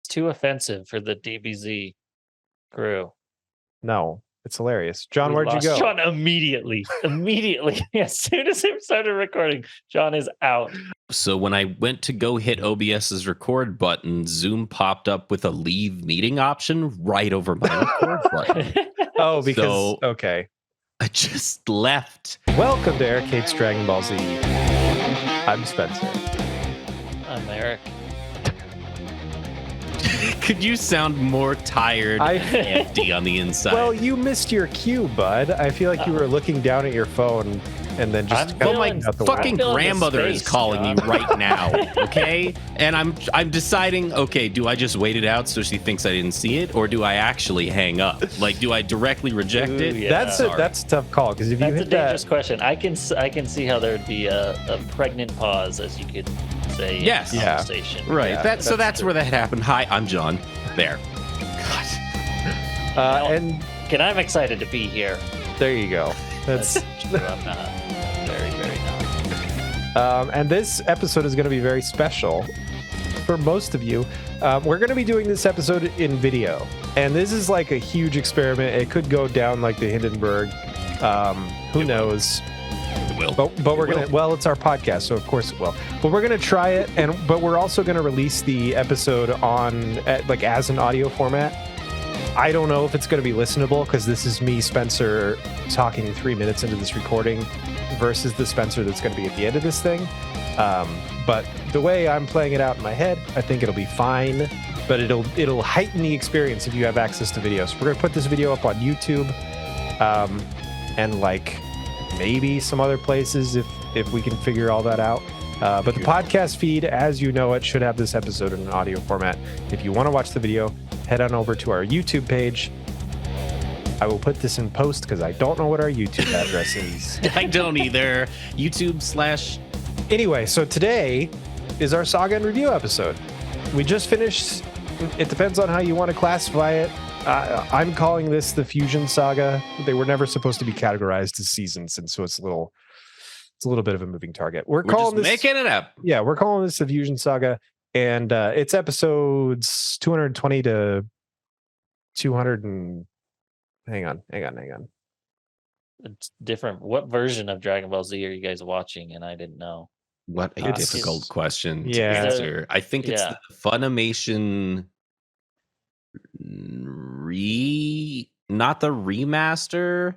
It's too offensive for the DBZ crew. No, it's hilarious. John, where'd you go? John immediately. As soon as we started recording, John is out. So when I went to go hit OBS's record button, Zoom popped up with a leave meeting option right over my record button. Oh, because okay. I just left. Welcome to Eric Hates Dragon Ball Z. I'm Spencer. I'm Eric. Could you sound more tired and empty on the inside? Well, you missed your cue, bud. I feel like you were looking down at your phone and then just my fucking grandmother is calling me right now, okay? And I'm deciding, okay, do I just wait it out so she thinks I didn't see it, or do I actually hang up? Like, do I directly reject it? Yeah. That's a tough call, because if you hit that's a dangerous question. I can see how there would be a pregnant pause, as you could say. Yes. In conversation. Right. Yeah, That's where that happened. Hi, I'm John. There. God. And I'm excited to be here. there you go. That's true. I'm not. Very, very not. and this episode is going to be very special for most of you. We're going to be doing this episode in video, and this is like a huge experiment. It could go down like the Hindenburg. Who knows? It will. But we're gonna. Well, it's our podcast, so of course it will. But we're gonna try it, but we're also gonna release the episode as an audio format. I don't know if it's gonna be listenable, because this is me, Spencer, talking 3 minutes into this recording, versus the Spencer that's gonna be at the end of this thing. But the way I'm playing it out in my head, I think it'll be fine. But it'll heighten the experience if you have access to video. So we're gonna put this video up on YouTube, and maybe some other places if we can figure all that out. But the podcast feed, as you know it, should have this episode in an audio format. If you want to watch the video, head on over to our YouTube page. I will put this in post because I don't know what our YouTube address is. I don't either. YouTube/. Anyway, so today is our Saga and Review episode. We just finished. It depends on how you want to classify it. I'm calling this the Fusion Saga. They were never supposed to be categorized as seasons, and so it's a little bit of a moving target. We're calling just this, making it up. Yeah, we're calling this the Fusion Saga, and it's episodes 220 to 200 and hang on. It's different. What version of Dragon Ball Z are you guys watching? And I didn't know. What a difficult question to Yeah. answer. I think it's the Funimation not the remaster.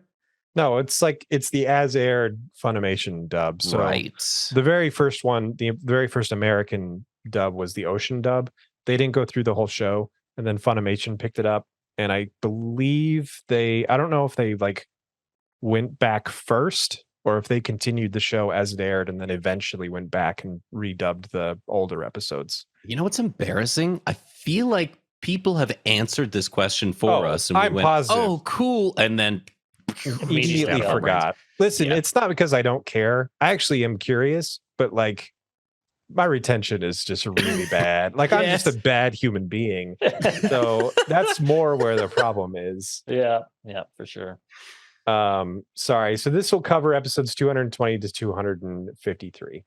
No, it's the as aired Funimation dub. So right. The very first one, the very first American dub was the Ocean dub. They didn't go through the whole show, and then Funimation picked it up. And I believe I don't know if they went back first, or if they continued the show as it aired and then eventually went back and redubbed the older episodes. You know what's embarrassing? I feel like people have answered this question for us, and we went, positive. "Oh, cool," and then immediately forgot. Listen, It's not because I don't care. I actually am curious, but my retention is just really bad. I'm just a bad human being. So that's more where the problem is. Yeah, for sure. Sorry. So this will cover episodes 220 to 253.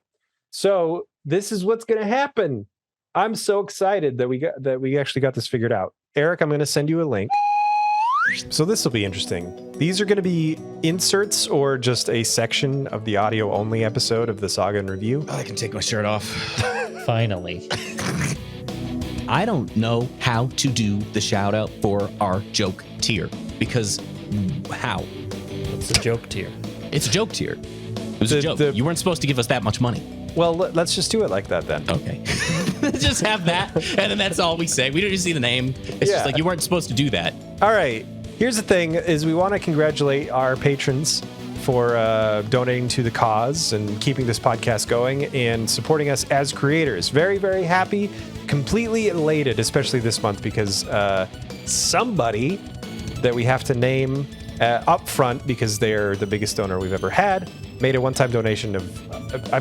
So this is what's going to happen. I'm so excited that we actually got this figured out. Eric, I'm going to send you a link. So this will be interesting. These are going to be inserts or just a section of the audio only episode of the Saga and Review. I can take my shirt off. Finally. I don't know how to do the shout out for our joke tier, because how? It's a joke tier. It's a joke tier. It was a joke. You weren't supposed to give us that much money. Well, let's just do it like that then. Okay. Just have that, and then that's all we say. We don't even see the name. It's just you weren't supposed to do that. All right. Here's the thing: is we want to congratulate our patrons for donating to the cause and keeping this podcast going and supporting us as creators. Very, very happy, completely elated, especially this month, because somebody that we have to name up front, because they're the biggest donor we've ever had, made a one-time donation of,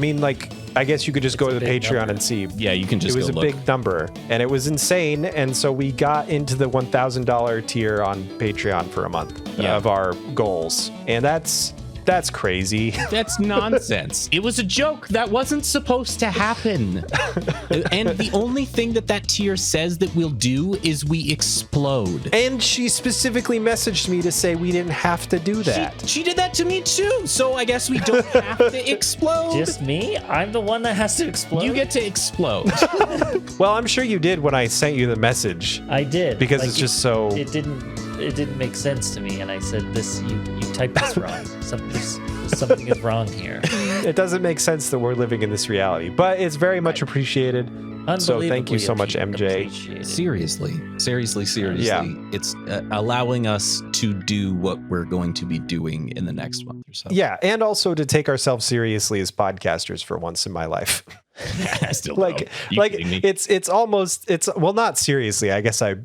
I guess you could just go to the Patreon number. And see. Yeah, you can just It was a big number, and it was insane, and so we got into the $1,000 tier on Patreon for a month of our goals, and that's That's crazy. That's nonsense. It was a joke. That wasn't supposed to happen. And the only thing that tier says that we'll do is we explode. And she specifically messaged me to say we didn't have to do that. She did that to me too. So I guess we don't have to explode. Just me? I'm the one that has to explode? You get to explode. Well, I'm sure you did when I sent you the message. I did. Because it's just so... It didn't make sense to me, and I said, you typed this wrong. Something is wrong here. It doesn't make sense that we're living in this reality, but it's very much appreciated. So thank you so much, MJ. Seriously. Yeah. It's allowing us to do what we're going to be doing in the next month or so. Yeah, and also to take ourselves seriously as podcasters for once in my life. I still like it's almost not seriously. I guess I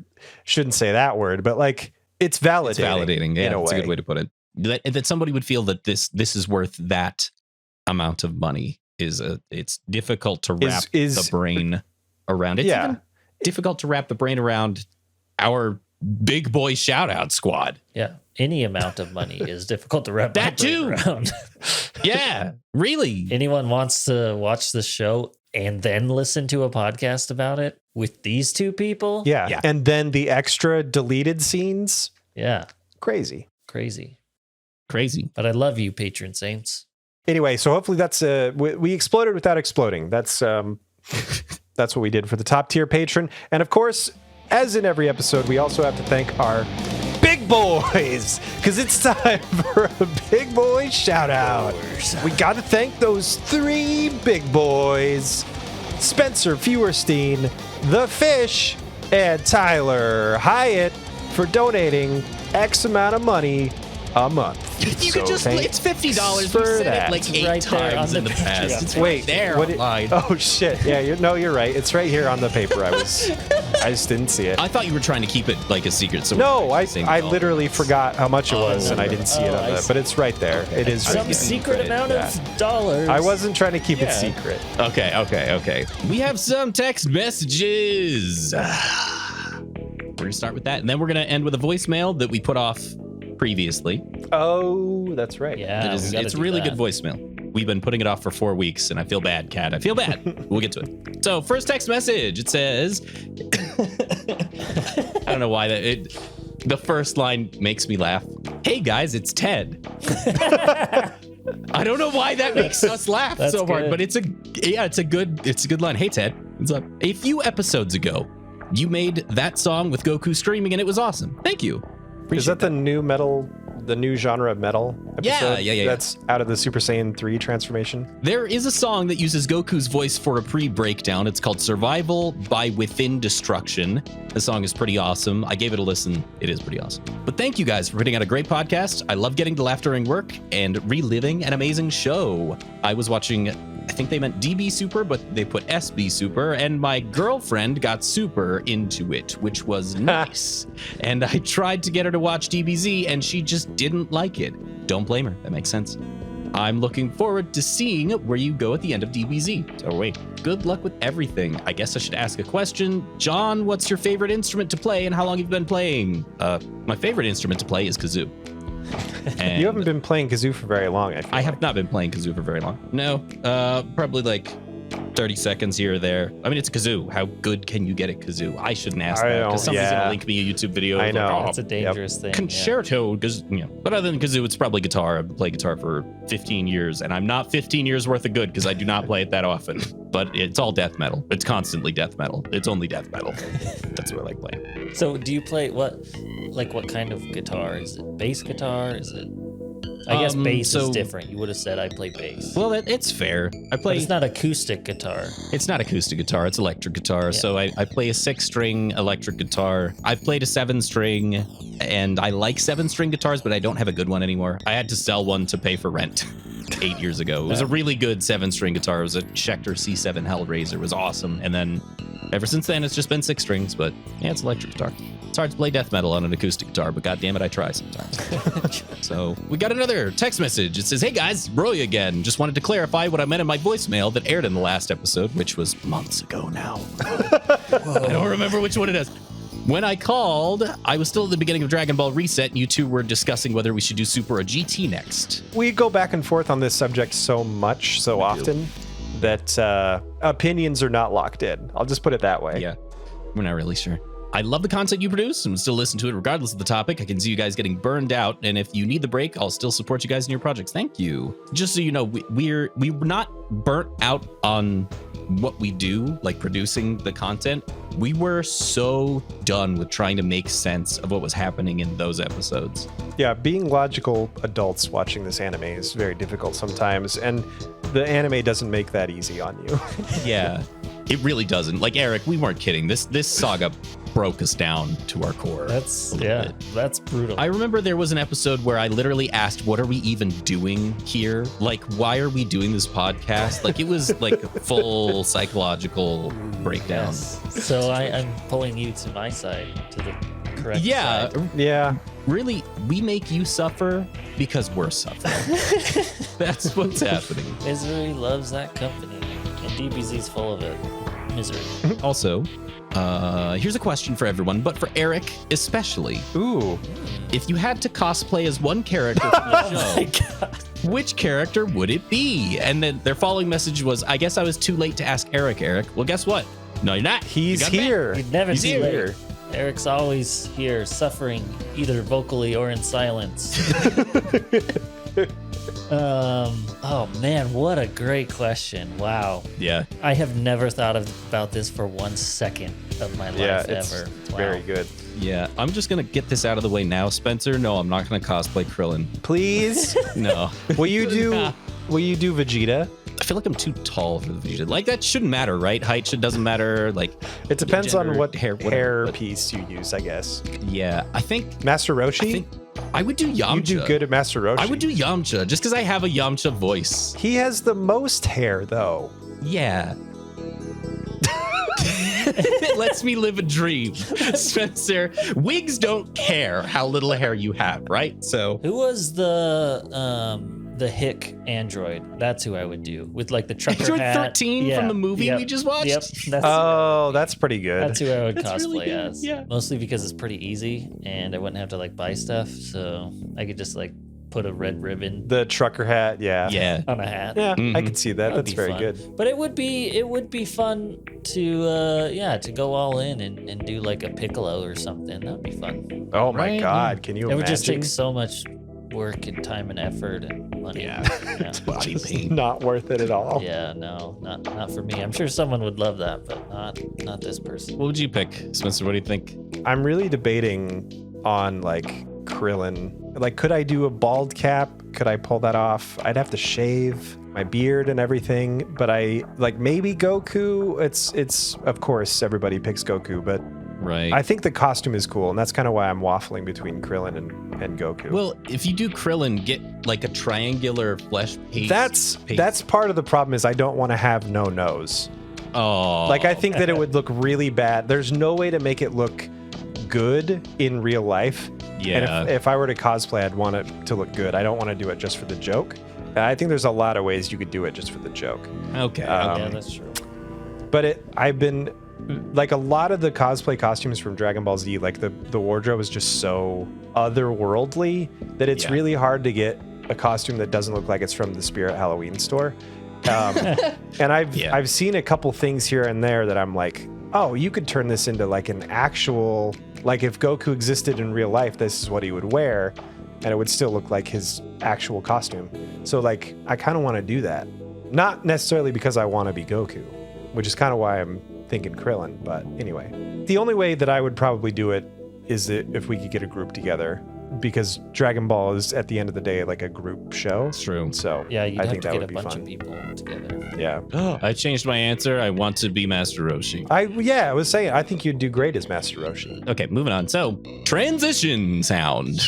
shouldn't say that word, but like it's validating. It's validating. Yeah, that's a good way to put it. That somebody would feel that this is worth that amount of money it's difficult to wrap the brain around. It's even difficult to wrap the brain around our big boy shout out squad. Yeah. Any amount of money is difficult to wrap that too around. Yeah, really. Anyone wants to watch the show and then listen to a podcast about it with these two people? Yeah. And then the extra deleted scenes. Yeah. Crazy. But I love you, patron saints. Anyway, so hopefully that's we exploded without exploding. That's what we did for the top tier patron. And of course, as in every episode, we also have to thank our big boys, because it's time for a big boy shout out. We got to thank those 3 big boys: Spencer Feuerstein, The Fish, and Tyler Hyatt, for donating X amount of money a month. You could just, it's $50. We've said it like 8 times in the past. It's Wait, there online. Oh shit! Yeah, you're right. It's right here on the paper. I just didn't see it. I thought you were trying to keep it like a secret. So no, I literally forgot how much it was, and I didn't see it on the. But it's right there. Okay. It is some secret amount of dollars. I wasn't trying to keep it secret. Okay. We have some text messages. We're gonna start with that, and then we're gonna end with a voicemail that we put off previously. Oh, that's right. Yeah, it's a really good voicemail. We've been putting it off for 4 weeks, and I feel bad, Kat. I feel bad. We'll get to it. So, first text message. It says, I don't know why the first line makes me laugh. Hey guys, it's Ted. I don't know why that makes us laugh so hard, but it's a good line. Hey Ted, what's up? A few episodes ago, you made that song with Goku streaming, and it was awesome. Thank you. Is that the new metal, the new genre of metal episode? Yeah. That's out of the Super Saiyan 3 transformation? There is a song that uses Goku's voice for a pre-breakdown. It's called Survival by Within Destruction. The song is pretty awesome. I gave it a listen. It is pretty awesome. But thank you guys for putting out a great podcast. I love getting to laugh during work and reliving an amazing show. I was watching, I think they meant DB Super, but they put SB Super, and my girlfriend got super into it, which was nice. And I tried to get her to watch DBZ, and she just didn't like it. Don't blame her. That makes sense. I'm looking forward to seeing where you go at the end of DBZ. So wait, good luck with everything. I guess I should ask a question. John, what's your favorite instrument to play, and how long have you been playing? My favorite instrument to play is kazoo. And you haven't been playing kazoo for very long, I have not been playing kazoo for very long. No, probably like 30 seconds here or there. I mean, it's a kazoo. How good can you get at kazoo? I shouldn't ask that, because somebody's going to link me a YouTube video. I know. That's a dangerous thing. Concerto, because, but other than kazoo, it's probably guitar. I've played guitar for 15 years, and I'm not 15 years worth of good, because I do not play it that often. But it's all death metal. It's constantly death metal. It's only death metal. That's what I like playing. So do you play what kind of guitar? Is it bass guitar? Is it... I guess bass is different. You would have said I play bass. Well, it's fair. But it's not acoustic guitar. It's not acoustic guitar. It's electric guitar. Yeah. So I play a 6-string electric guitar. I've played a 7-string, and I like 7-string guitars, but I don't have a good one anymore. I had to sell one to pay for rent 8 years ago. It was a really good 7-string guitar. It was a Schecter C7 Hellraiser. It was awesome. And then ever since then, it's just been 6 strings. But yeah, it's electric guitar. It's hard to play death metal on an acoustic guitar, but goddammit, I try sometimes. So we got another text message. It says, hey guys, Roy again. Just wanted to clarify what I meant in my voicemail that aired in the last episode, which was months ago now. I don't remember which one it is. When I called, I was still at the beginning of Dragon Ball Reset, and you two were discussing whether we should do Super or GT next. We go back and forth on this subject so much, so often, that opinions are not locked in. I'll just put it that way. Yeah, we're not really sure. I love the content you produce and still listen to it regardless of the topic. I can see you guys getting burned out, and if you need the break, I'll still support you guys in your projects. Thank you. Just so you know, we're not burnt out on what we do, like producing the content. We were so done with trying to make sense of what was happening in those episodes. Yeah, being logical adults watching this anime is very difficult sometimes, and the anime doesn't make that easy on you. Yeah, it really doesn't. Like, Eric, we weren't kidding. This saga broke us down to our core. That's brutal. I remember there was an episode where I literally asked, what are we even doing here? Like, why are we doing this podcast? Like, it was like a full psychological breakdown. Yes. So I'm pulling you to my side, to the correct side. Yeah. Really, we make you suffer because we're suffering. That's what's happening. Misery loves that company, and DBZ's full of it. Misery. Also, here's a question for everyone, but for Eric especially. Ooh. If you had to cosplay as one character for the show, which character would it be? And then their following message was, I guess I was too late to ask Eric. Well, guess what? No, you're not. He's here. You'd never He's see here. Eric's always here, suffering either vocally or in silence. Oh man, what a great question. Wow. Yeah. I have never thought about this for 1 second of my life ever. It's very good. Yeah. I'm just going to get this out of the way now, Spencer. No, I'm not going to cosplay Krillin. Please. No. Will you do Vegeta? I feel like I'm too tall for the Vegeta. Like, that shouldn't matter, right? Height doesn't matter. Like, It depends gender, on what hair but piece you use, I guess. yeah, I think Master Roshi? I would do Yamcha. You do good at Master Roshi. I would do Yamcha just because I have a Yamcha voice. He has the most hair, though. Yeah. It lets me live a dream. Spencer, wigs don't care how little hair you have, right? So Who was the hick android? That's who I would do, with like the trucker Android hat. 13 from the movie we just watched? Yep. That's pretty good. That's who I would That's cosplay really good, as. yeah. Mostly because it's pretty easy and I wouldn't have to like buy stuff, so I could just like put a red ribbon The trucker hat, yeah. yeah. on a hat. Yeah, I Mhm. could see that. That'd That's be very fun. good. But it would be fun to go all in and do like a Piccolo or something. That'd be fun. Oh my Right, God, can you It imagine? would just take so much work and time and effort and money. Yeah. Yeah. Body Just paint. not worth it at all. Yeah, no, not for me. I'm sure someone would love that, but not this person. What would you pick, Spencer? What do you think? I'm really debating on like Krillin. Like, could I do a bald cap? Could I pull that off? I'd have to shave my beard and everything, but I like maybe Goku. It's of course everybody picks Goku, but Right. I think the costume is cool, and that's kind of why I'm waffling between Krillin and Goku. Well, if you do Krillin, get like a triangular flesh paste. That's part of the problem is I don't want to have no nose. Oh. Like, I think that it would look really bad. There's no way to make it look good in real life. Yeah. And if I were to cosplay, I'd want it to look good. I don't want to do it just for the joke. I think there's a lot of ways you could do it just for the joke. Okay. Yeah, that's true. But I've been like a lot of the cosplay costumes from Dragon Ball Z, like the wardrobe is just so otherworldly that it's really hard to get a costume that doesn't look like it's from the Spirit Halloween store. And I've seen a couple things here and there that I'm like, oh, you could turn this into like an actual, like if Goku existed in real life, this is what he would wear, and it would still look like his actual costume. So like, I kind of want to do that. Not necessarily because I want to be Goku, which is kind of why I'm thinking Krillin. But anyway, the only way that I would probably do it is if we could get a group together, because Dragon Ball is at the end of the day like a group show. It's true. So Yeah, you'd I have think to that get would a be bunch fun. of people together. Yeah. I changed my answer. I want to be Master Roshi. I was saying I think you'd do great as Master Roshi. Okay, moving on. So, transition sound.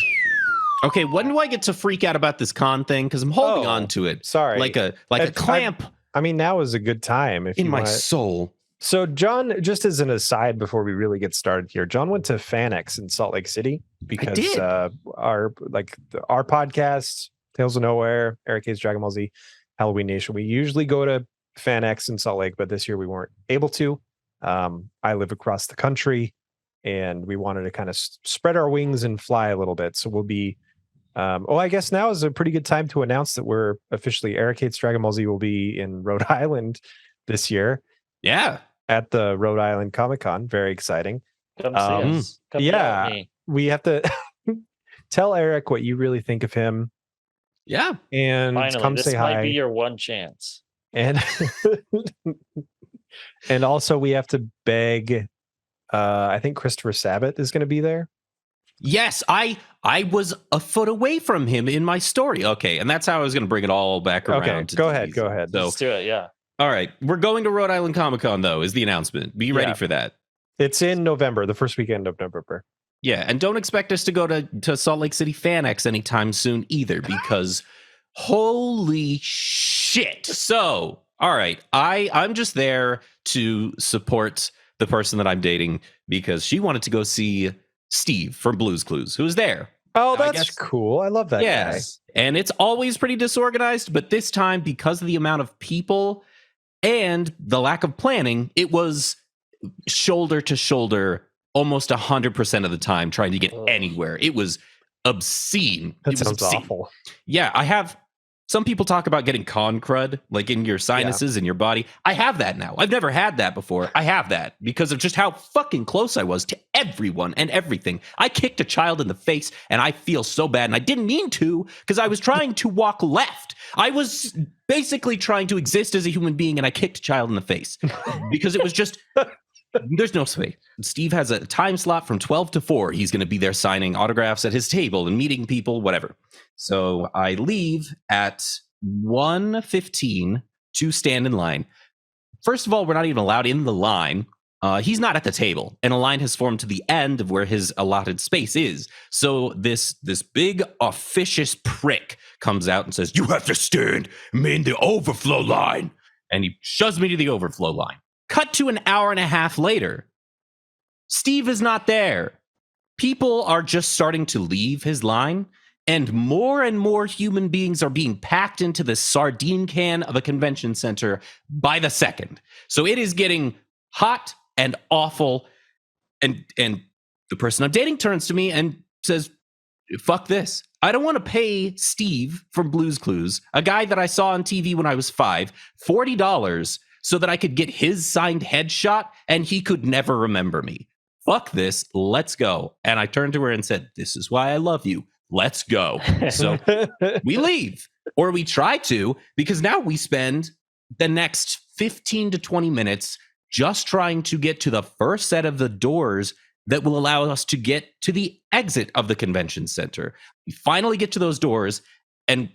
Okay, when do I get to freak out about this con thing? Because I'm holding on to it. Sorry. Like a clamp I mean, now is a good time if in you my want. soul. So John, just as an aside before we really get started here, John went to FanX in Salt Lake City because did. Our podcast, Tales of Nowhere, Eric K's Dragon Ball Z, Halloween Nation, we usually go to FanX in Salt Lake, but this year we weren't able to. I live across the country. and we wanted to kind of spread our wings and fly a little bit. So we'll be. I guess now is a pretty good time to announce that we're officially Eric Hates Dragon Ball Z will be in Rhode Island this year. Yeah. At the Rhode Island Comic Con. Very exciting. Come see us. Come yeah. We have to tell Eric what you really think of him. Yeah. And finally, come this say might hi. be your one chance. And and also we have to beg I think Christopher Sabat is going to be there. Yes, I was a foot away from him in my story. Okay, and that's how I was going to bring it all back around. Okay, go ahead. So, let's do it. Yeah. All right, we're going to Rhode Island Comic Con though. Is the announcement? Be ready for that. It's in November, the first weekend of November. Yeah, and don't expect us to go to Salt Lake City FanX anytime soon either, because holy shit. So, all right, I'm just there to support the person that I'm dating because she wanted to go see Steve from Blue's Clues, who's there. Oh, that's cool. I love that guy. And it's always pretty disorganized, but this time, because of the amount of people and the lack of planning, it was shoulder to shoulder almost 100% of the time trying to get anywhere. It was obscene. That sounds awful. Yeah, I have... Some people talk about getting con crud, like in your sinuses in your body. I have that now. I've never had that before. I have that because of just how fucking close I was to everyone and everything. I kicked a child in the face and I feel so bad. And I didn't mean to because I was trying to walk left. I was basically trying to exist as a human being and I kicked a child in the face because it was just... There's no way. Steve has a time slot from 12 to 4. He's going to be there signing autographs at his table and meeting people, whatever. So I leave at 1:15 to stand in line. First of all, we're not even allowed in the line. He's not at the table, and a line has formed to the end of where his allotted space is. So this big officious prick comes out and says, "You have to stand in the overflow line," and he shoves me to the overflow line. Cut to an hour and a half later. Steve is not there. People are just starting to leave his line, and more human beings are being packed into the sardine can of a convention center by the second. So it is getting hot and awful, and the person I'm dating turns to me and says, "Fuck this. I don't want to pay Steve from Blue's Clues, a guy that I saw on TV when I was 5, $40 so that I could get his signed headshot and he could never remember me. Fuck this. Let's go." And I turned to her and said, "This is why I love you. Let's go." So we leave, or we try to, because now we spend the next 15 to 20 minutes just trying to get to the first set of the doors that will allow us to get to the exit of the convention center. We finally get to those doors and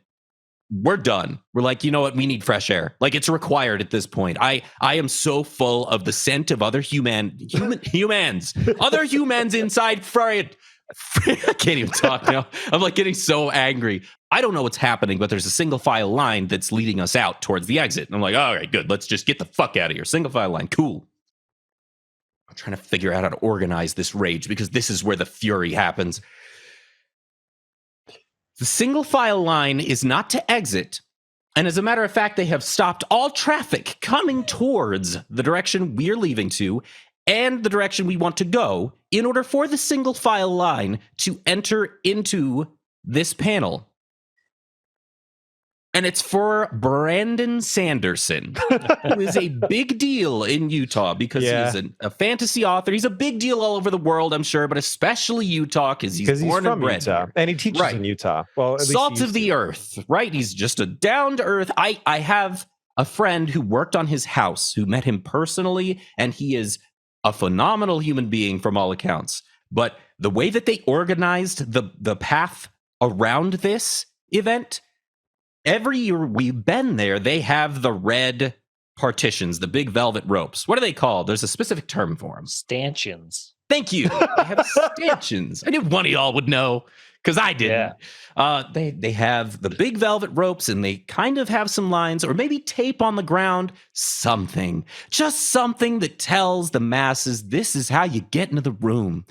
we're done. We're like, you know what? We need fresh air. Like, it's required at this point. I am so full of the scent of other humans, other humans inside Fred. I can't even talk now. I'm like getting so angry. I don't know what's happening, but there's a single file line that's leading us out towards the exit. And I'm like, all right, good. Let's just get the fuck out of here. Single file line. Cool. I'm trying to figure out how to organize this rage because this is where the fury happens. The single file line is not to exit. And as a matter of fact, they have stopped all traffic coming towards the direction we're leaving to and the direction we want to go in order for the single file line to enter into this panel. And it's for Brandon Sanderson, who is a big deal in Utah because he's a fantasy author. He's a big deal all over the world, I'm sure, but especially Utah because he's born and bred Utah. And he teaches in Utah. Well, salt of the earth, right? He's just a down to earth. I have a friend who worked on his house, who met him personally, and he is a phenomenal human being from all accounts. But the way that they organized the path around this event, every year we've been there, they have the red partitions, the big velvet ropes. What are they called? There's a specific term for them. Stanchions. Thank you. They have stanchions. I knew one of y'all would know because I didn't. Yeah. They have the big velvet ropes and they kind of have some lines or maybe tape on the ground. Something. Just something that tells the masses this is how you get into the room.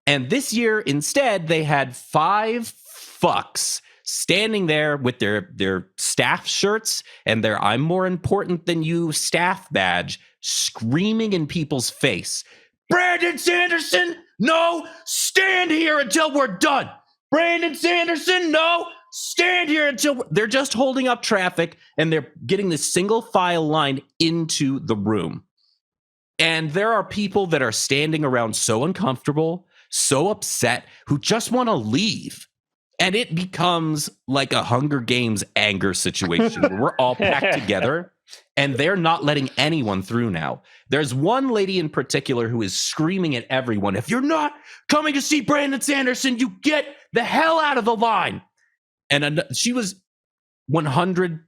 And this year, instead, they had 5 fucks standing there with their staff shirts and their "I'm more important than you" staff badge, screaming in people's face, "Brandon Sanderson, no, stand here until we're done. Brandon Sanderson, no, stand here until they're just holding up traffic, and they're getting this single file line into the room. And there are people that are standing around so uncomfortable, so upset, who just want to leave. And it becomes like a Hunger Games anger situation where we're all packed together and they're not letting anyone through now. There's one lady in particular who is screaming at everyone, if you're not coming to see Brandon Sanderson, you get the hell out of the line. And she was 100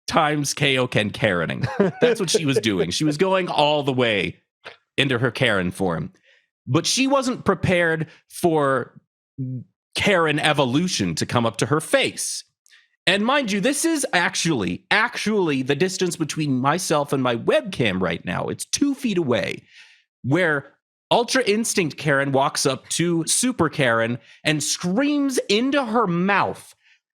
times Kaioken Karening. That's what she was doing. She was going all the way into her Karen form. But she wasn't prepared for Karen evolution to come up to her face. And mind you, this is actually the distance between myself and my webcam right now. It's 2 feet away, where Ultra Instinct Karen walks up to Super Karen and screams into her mouth,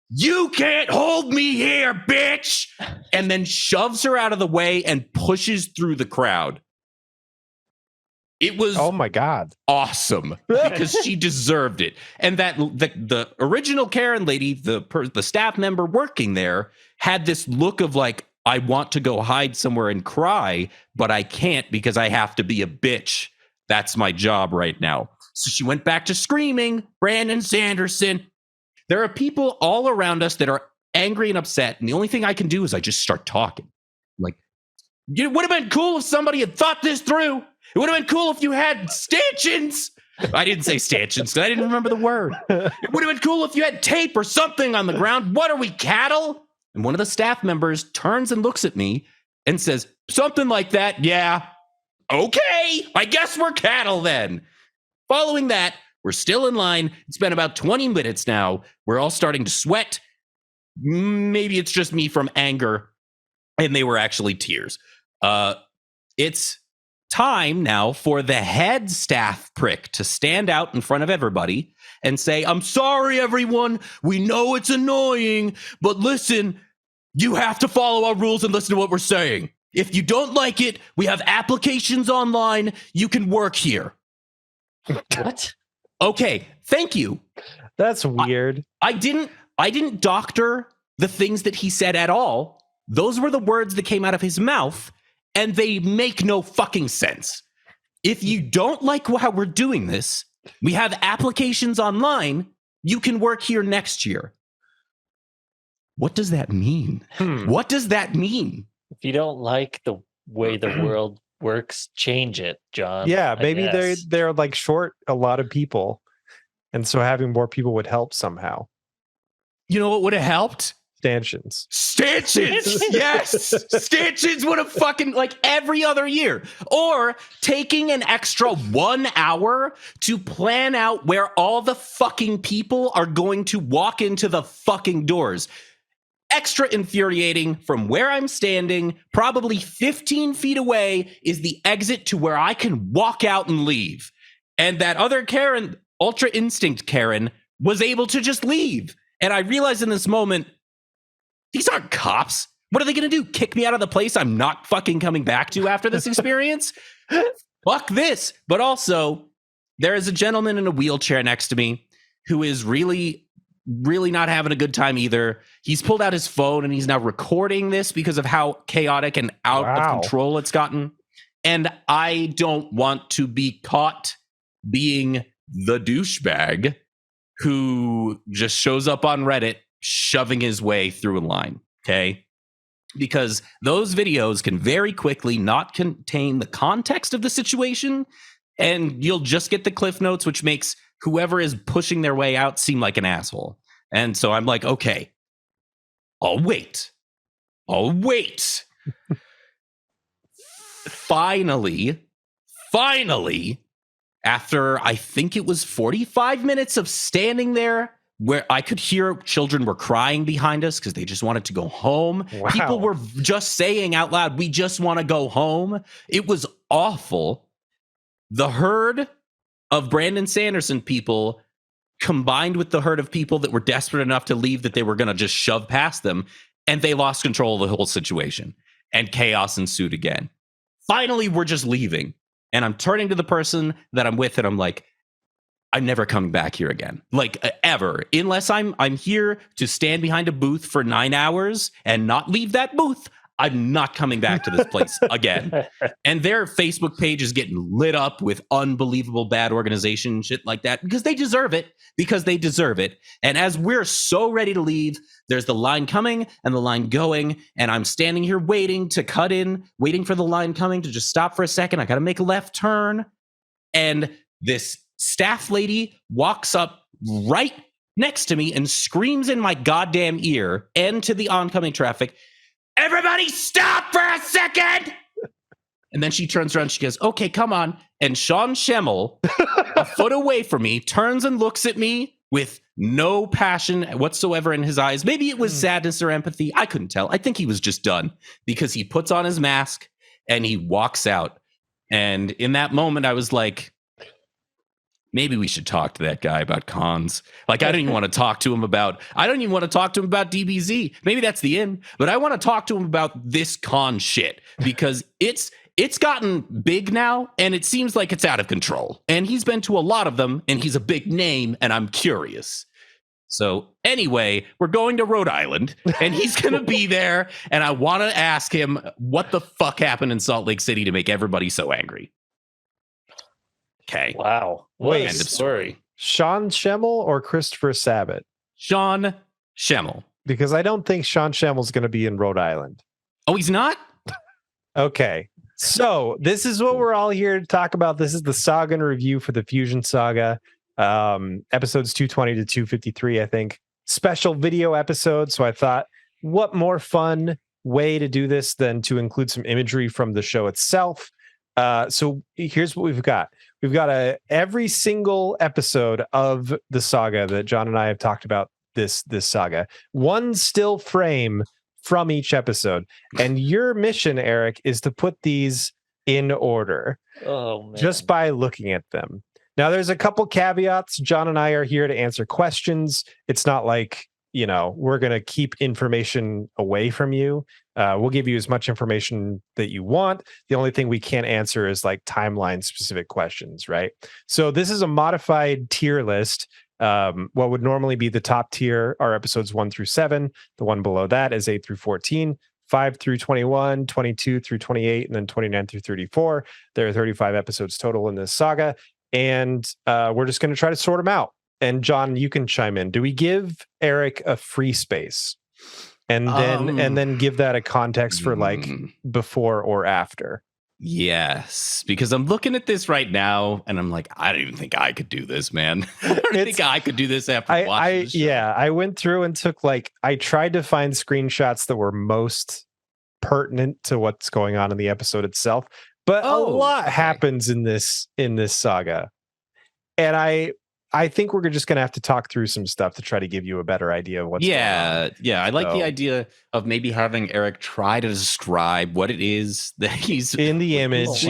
"You can't hold me here, bitch!" And then shoves her out of the way and pushes through the crowd. It was, oh my God, awesome, because she deserved it. And that the original Karen lady, the staff member working there, had this look of like, I want to go hide somewhere and cry, but I can't because I have to be a bitch. That's my job right now. So she went back to screaming, Brandon Sanderson. There are people all around us that are angry and upset, and the only thing I can do is I just start talking. Like, it would have been cool if somebody had thought this through. It would have been cool if you had stanchions. I didn't say stanchions because I didn't remember the word. It would have been cool if you had tape or something on the ground. What are we, cattle? And one of the staff members turns and looks at me and says, something like that. Yeah. Okay. I guess we're cattle then. Following that, we're still in line. It's been about 20 minutes now. We're all starting to sweat. Maybe it's just me from anger. And they were actually tears. It's time now for the head staff prick to stand out in front of everybody and say, I'm sorry, everyone. We know it's annoying, but listen, you have to follow our rules and listen to what we're saying. If you don't like it, we have applications online. You can work here. What? Okay, thank you. That's weird. I didn't doctor the things that he said at all. Those were the words that came out of his mouth. And they make no fucking sense. If you don't like how we're doing this, we have applications online. You can work here next year. What does that mean? What does that mean? If you don't like the way the world works, change it, John. Yeah, maybe they're like short a lot of people. And so having more people would help somehow. You know what would have helped? Stanchions. Yes. Stanchions would have fucking, like, every other year. Or taking an extra 1 hour to plan out where all the fucking people are going to walk into the fucking doors. Extra infuriating. From where I'm standing, probably 15 feet away, is the exit to where I can walk out and leave. And that other Karen, Ultra Instinct Karen, was able to just leave. And I realized in this moment, these aren't cops. What are they going to do? Kick me out of the place I'm not fucking coming back to after this experience? Fuck this. But also, there is a gentleman in a wheelchair next to me who is really, really not having a good time either. He's pulled out his phone and he's now recording this because of how chaotic and out of control it's gotten. And I don't want to be caught being the douchebag who just shows up on Reddit shoving his way through a line, okay? Because those videos can very quickly not contain the context of the situation, and you'll just get the cliff notes, which makes whoever is pushing their way out seem like an asshole. And so I'm like, okay, I'll wait. Finally, after I think it was 45 minutes of standing there, where I could hear children were crying behind us because they just wanted to go home. Wow. People were just saying out loud, we just want to go home. It was awful. The herd of Brandon Sanderson people combined with the herd of people that were desperate enough to leave that they were going to just shove past them, and they lost control of the whole situation, and chaos ensued again. Finally, we're just leaving. And I'm turning to the person that I'm with, and I'm like, I'm never coming back here again. Like, ever. Unless I'm here to stand behind a booth for 9 hours and not leave that booth, I'm not coming back to this place again. And their Facebook page is getting lit up with unbelievable bad organization and shit like that because they deserve it. And as we're so ready to leave, there's the line coming and the line going. And I'm standing here waiting to cut in, waiting for the line coming to just stop for a second. I got to make a left turn. And this staff lady walks up right next to me and screams in my goddamn ear and to the oncoming traffic, "Everybody stop for a second!" And then she turns around, she goes, "Okay, come on." And Sean Schemmel, a foot away from me, turns and looks at me with no passion whatsoever in his eyes. Maybe it was sadness or empathy. I couldn't tell. I think he was just done because he puts on his mask and he walks out. And in that moment, I was like, maybe we should talk to that guy about cons. Like, I don't even want to talk to him about DBZ. Maybe that's the end, but I want to talk to him about this con shit because it's gotten big now and it seems like it's out of control. And he's been to a lot of them and he's a big name and I'm curious. So anyway, we're going to Rhode Island and he's going to be there. And I want to ask him what the fuck happened in Salt Lake City to make everybody so angry. Okay. Wow. Wait, End of story. Sean Schemmel or Christopher Sabat? Sean Schemmel. Because I don't think Sean Schemmel's going to be in Rhode Island. Oh, he's not? Okay. So this is what we're all here to talk about. This is the Saga review for the Fusion Saga. Episodes 220 to 253, I think. Special video episode. So I thought, what more fun way to do this than to include some imagery from the show itself? So here's what we've got. We've got every single episode of the saga that John and I have talked about this saga. One still frame from each episode. And your mission, Eric, is to put these in order. Oh, man. Just by looking at them. Now, there's a couple caveats. John and I are here to answer questions. It's not like, we're going to keep information away from you. We'll give you as much information that you want. The only thing we can't answer is like timeline specific questions, right? So this is a modified tier list. What would normally be the top tier are episodes 1 through 7. The one below that is 8 through 14, 5 through 21, 22 through 28, and then 29 through 34. There are 35 episodes total in this saga. And we're just going to try to sort them out. And John, you can chime in. Do we give Eric a free space? And then give that a context for like before or after? Yes, because I'm looking at this right now and I'm like, I don't even think I could do this, man. I don't think I could do this after watching this show. Yeah, I went through and took I tried to find screenshots that were most pertinent to what's going on in the episode itself. But a lot happens in this saga. And I think we're just going to have to talk through some stuff to try to give you a better idea of what's going on. Yeah. I like the idea of maybe having Eric try to describe what it is that he's in the image.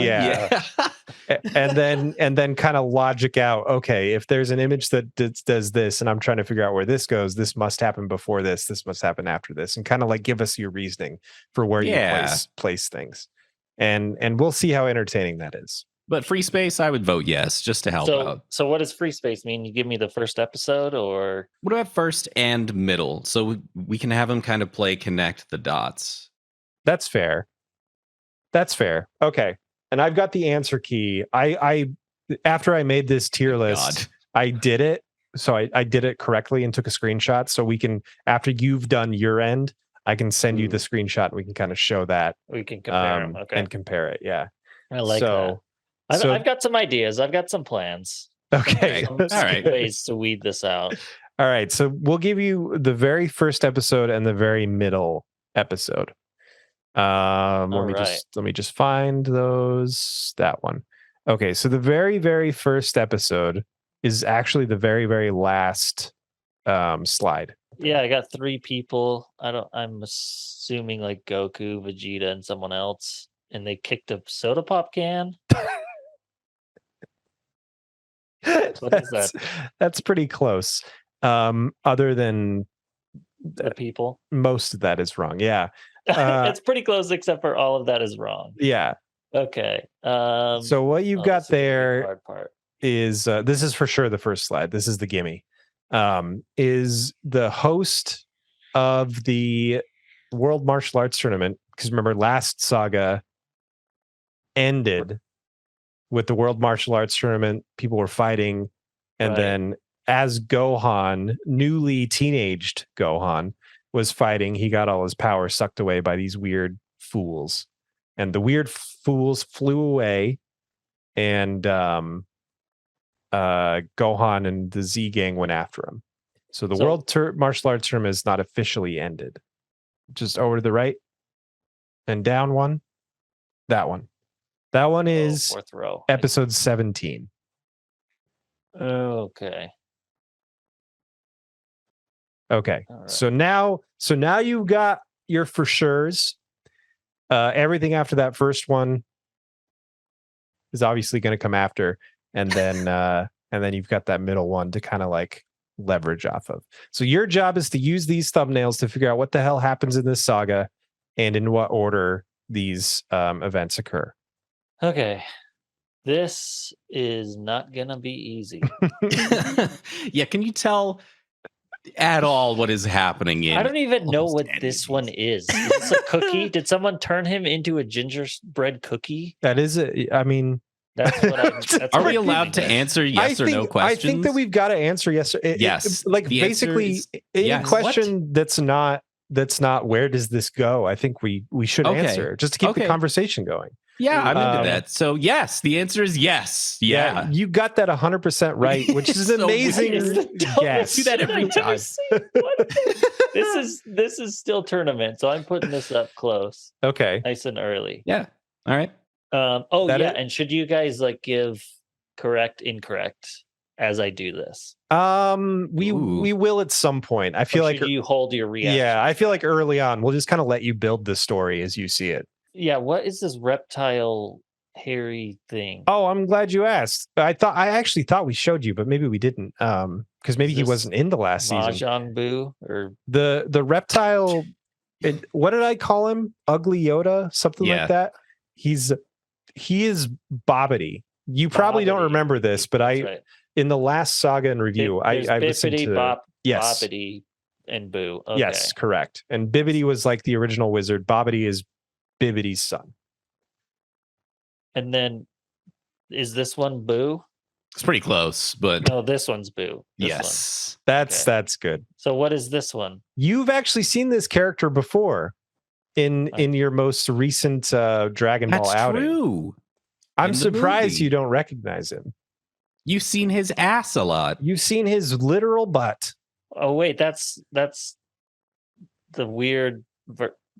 and then kind of logic out, okay, if there's an image that does this and I'm trying to figure out where this goes, this must happen before this must happen after this, and kind of like give us your reasoning for where you place things. And we'll see how entertaining that is. But free space, I would vote yes, just to help out. So what does free space mean? You give me the first episode, or what about first and middle? So we can have him kind of connect the dots. That's fair. Okay. And I've got the answer key. I after I made this tier list, I did it. So I did it correctly and took a screenshot. So we can, after you've done your end, I can send you the screenshot and we can kind of show that. We can compare them. Okay. And compare it. Yeah. I like that. I've got some ideas. I've got some plans. Okay. All right. Ways to weed this out. All right. So we'll give you the very first episode and the very middle episode. Let me just find those. That one. Okay. So the very, very first episode is actually the very, very last slide. Yeah, I got 3 people. I'm assuming like Goku, Vegeta, and someone else. And they kicked a soda pop can. What is that? That's pretty close. Other than the people, most of that is wrong. Yeah, it's pretty close, except for all of that is wrong. Yeah. Okay. So what you've got this is gonna be the there hard part. is this is for sure the first slide. This is the gimme. Is the host of the World Martial Arts Tournament, because remember last saga ended with the World Martial Arts Tournament, people were fighting, and then as Gohan, newly teenaged Gohan, was fighting, he got all his power sucked away by these weird fools. And the weird fools flew away, and Gohan and the Z gang went after him. So the World Martial Arts Tournament is not officially ended. Just over to the right and down one. That one. That one is fourth row. episode 17. Okay. Okay. All right. So now you've got your for sures. Everything after that first one is obviously going to come after, and then you've got that middle one to kind of like leverage off of. So your job is to use these thumbnails to figure out what the hell happens in this saga and in what order these events occur. Okay. This is not gonna be easy. Yeah, can you tell at all what is happening in? I don't even know what this one is. Is this a cookie? Did someone turn him into a gingerbread cookie? That is it. I mean, that's what I'm. Are we allowed to answer yes or no questions? I think that we've got to answer yes. Yes. Like basically, any question that's not where does this go? I think we should answer just to keep the conversation going. Yeah, I'm into that. So yes, the answer is yes. Yeah, you got that 100% right, which is an amazing guess. Do that every time. This is still tournament, so I'm putting this up close. Okay, nice and early. Yeah. All right. And should you guys like give correct, incorrect as I do this? We will at some point. I feel like you hold your reaction. Yeah, I feel like early on we'll just kind of let you build the story as you see it. Yeah, what is this reptile hairy thing? Oh, I'm glad you asked. I actually thought we showed you, but maybe we didn't. Because maybe he wasn't in the last season. Mahjong Boo or the reptile. What did I call him? Ugly Yoda, something like that. He is Bobbity. You probably don't remember this, but in the last saga and review, I listened to Bobbity and Boo. Okay. Yes, correct. And Bibbidi was like the original wizard. Bobbity is Bibbidi's son. And then is this one Boo? It's pretty close, but no, this one's Boo. Yes. That's good. So what is this one? You've actually seen this character before in your most recent Dragon Ball outing. True. I'm surprised you don't recognize him. You've seen his ass a lot. You've seen his literal butt. Oh wait, that's the weird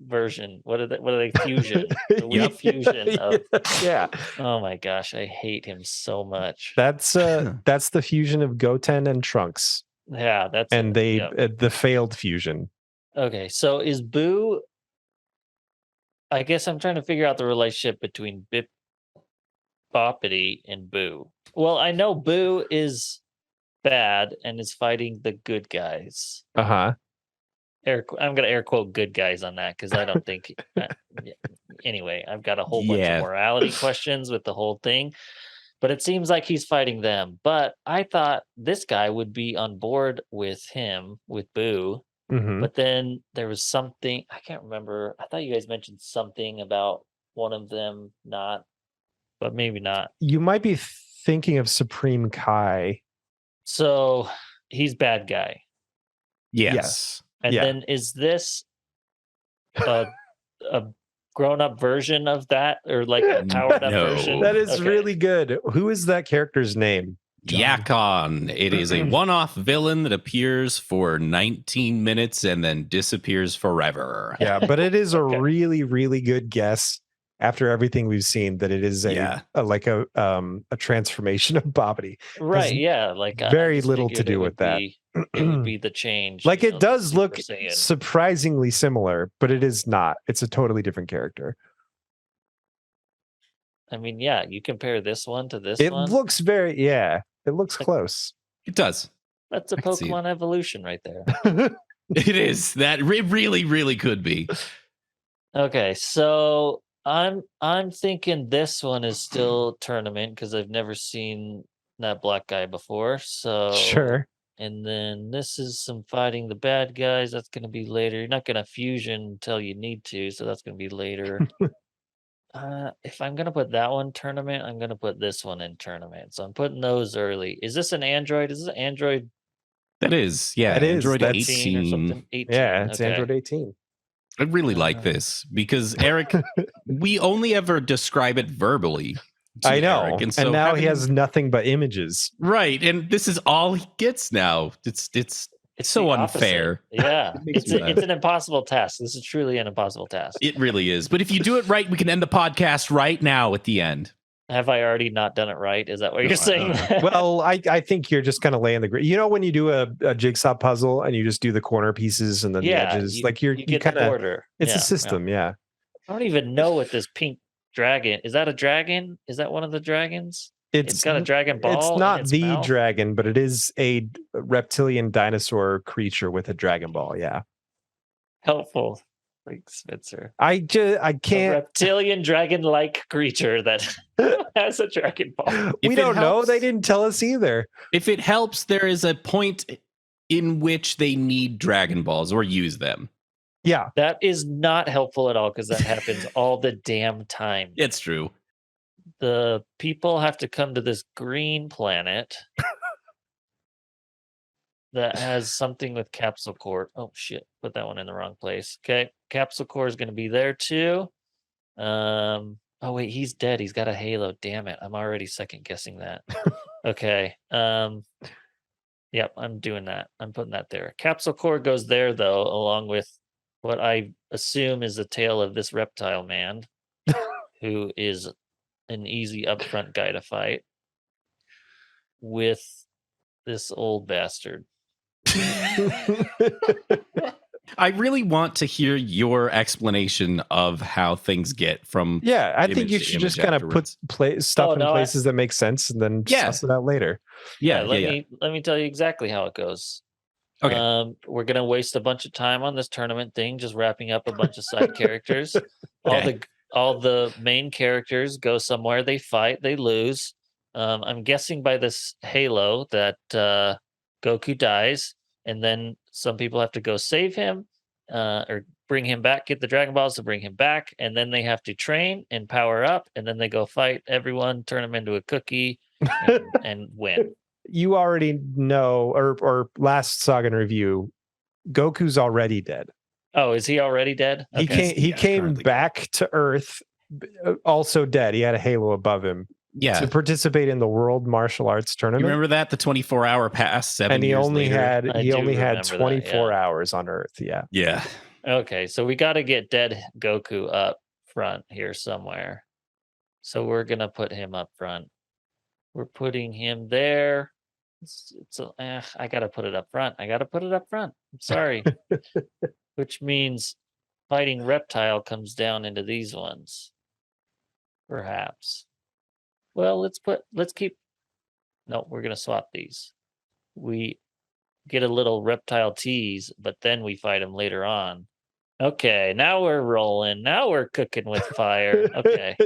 version. What are they? Fusion. The weird fusion of. Yeah. Oh my gosh, I hate him so much. That's the fusion of Goten and Trunks. Yeah, that's the failed fusion. Okay, so is Boo? I guess I'm trying to figure out the relationship between Boppity and Boo. Well, I know Boo is bad and is fighting the good guys. Uh-huh. I'm going to air quote good guys on that because I don't think... Anyway, I've got a whole bunch of morality questions with the whole thing. But it seems like he's fighting them. But I thought this guy would be on board with him, with Boo. Mm-hmm. But then there was something... I can't remember. I thought you guys mentioned something about one of them not... But maybe not. You might be thinking of Supreme Kai. So he's bad guy. Yes. And then is this a grown-up version of that, or like a powered-up version? That is really good. Who is that character's name? Yakon. It is a one-off villain that appears for 19 minutes and then disappears forever. Yeah, but it is a really, really good guess after everything we've seen that it is a transformation of Bobbity. Right, yeah. Like very little to do with that. It would be the change. Like it does look surprisingly similar, but it is not. It's a totally different character. I mean, yeah, you compare this one to this one. It looks it looks close. It does. That's a Pokemon evolution right there. It is. That really, really could be. Okay, so I'm thinking this one is still tournament because I've never seen that black guy before. So Sure. And then this is some fighting the bad guys. That's going to be later. You're not going to fusion until you need to, so that's going to be later. If I'm going to put that one tournament, I'm going to put this one in tournament. So I'm putting those early. Is this an Android? Is this an Android? That is, yeah. That is, Android that's- 18 or 18. something? 18. Yeah, it's okay. Android 18. I really like this because Eric, we only ever describe it verbally. I know. Eric, and so now he having- has nothing but images. Right, and this is all he gets now. It's so the unfair. opposite. Yeah, makes me it's an impossible task. This is truly an impossible task. It really is. But if you do it right, we can end the podcast right now at the end. Have I already not done it right? Is that what you're saying? Well, I think you're just kind of laying the grid. You know, when you do a jigsaw puzzle and you just do the corner pieces and then the edges, like you get kind the of border. it's Yeah, a system, yeah. I don't even know what this pink dragon is. That a dragon? Is that one of the dragons? It's got a dragon ball. It's in not its the mouth? dragon, but it is a reptilian dinosaur creature with a dragon ball. Yeah, Helpful, like Spitzer. I A can't. reptilian dragon-like creature that has a dragon ball. If We it don't know. helps- They didn't tell us either. If it helps, there is a point in which they need Dragon Balls or use them. Yeah, That is not helpful at all because that happens all the damn time. It's true. The people have to come to this green planet that has something with capsule core. Oh shit, put that one in the wrong place. Okay, capsule core is going to be there too. Oh wait, he's dead. He's got a halo. Damn it, I'm already second guessing that. Okay. Yep, I'm doing that. I'm putting that there. Capsule core goes there though, along with what I assume is the tail of this reptile man, who is an easy upfront guy to fight with this old bastard. I really want to hear your explanation of how things get from. yeah. I think Image you to should just image kind of put afterwards. stuff Oh, in no, places that make sense and then Yeah. suss it out later. Yeah, Let me tell you exactly how it goes. Okay. We're gonna waste a bunch of time on this tournament thing, just wrapping up a bunch of side characters. Okay. All the main characters go somewhere, they fight, they lose. I'm guessing by this halo that Goku dies, and then some people have to go save him, or bring him back, get the Dragon Balls to bring him back, and then they have to train and power up, and then they go fight everyone, turn them into a cookie, and win. You already know, or last Saga in review, Goku's already dead. Oh, is he already dead? He Okay. He Yeah, came currently. back to Earth, also dead. He had a halo above him Yeah. to participate in the World Martial Arts You Tournament, remember that? The 24-hour pass 7 and he years only later? had I do remember that, 24 yeah. hours on Earth. Yeah, Yeah. Okay, so we got to get dead Goku up front here somewhere. So we're gonna put him up front. We're putting him there. I gotta put it up front. I'm sorry. Which means fighting reptile comes down into these ones. Perhaps. Well, let's keep. No, we're gonna swap these. We get a little reptile tease, but then we fight him later on. Okay, now we're rolling. Now we're cooking with fire. Okay.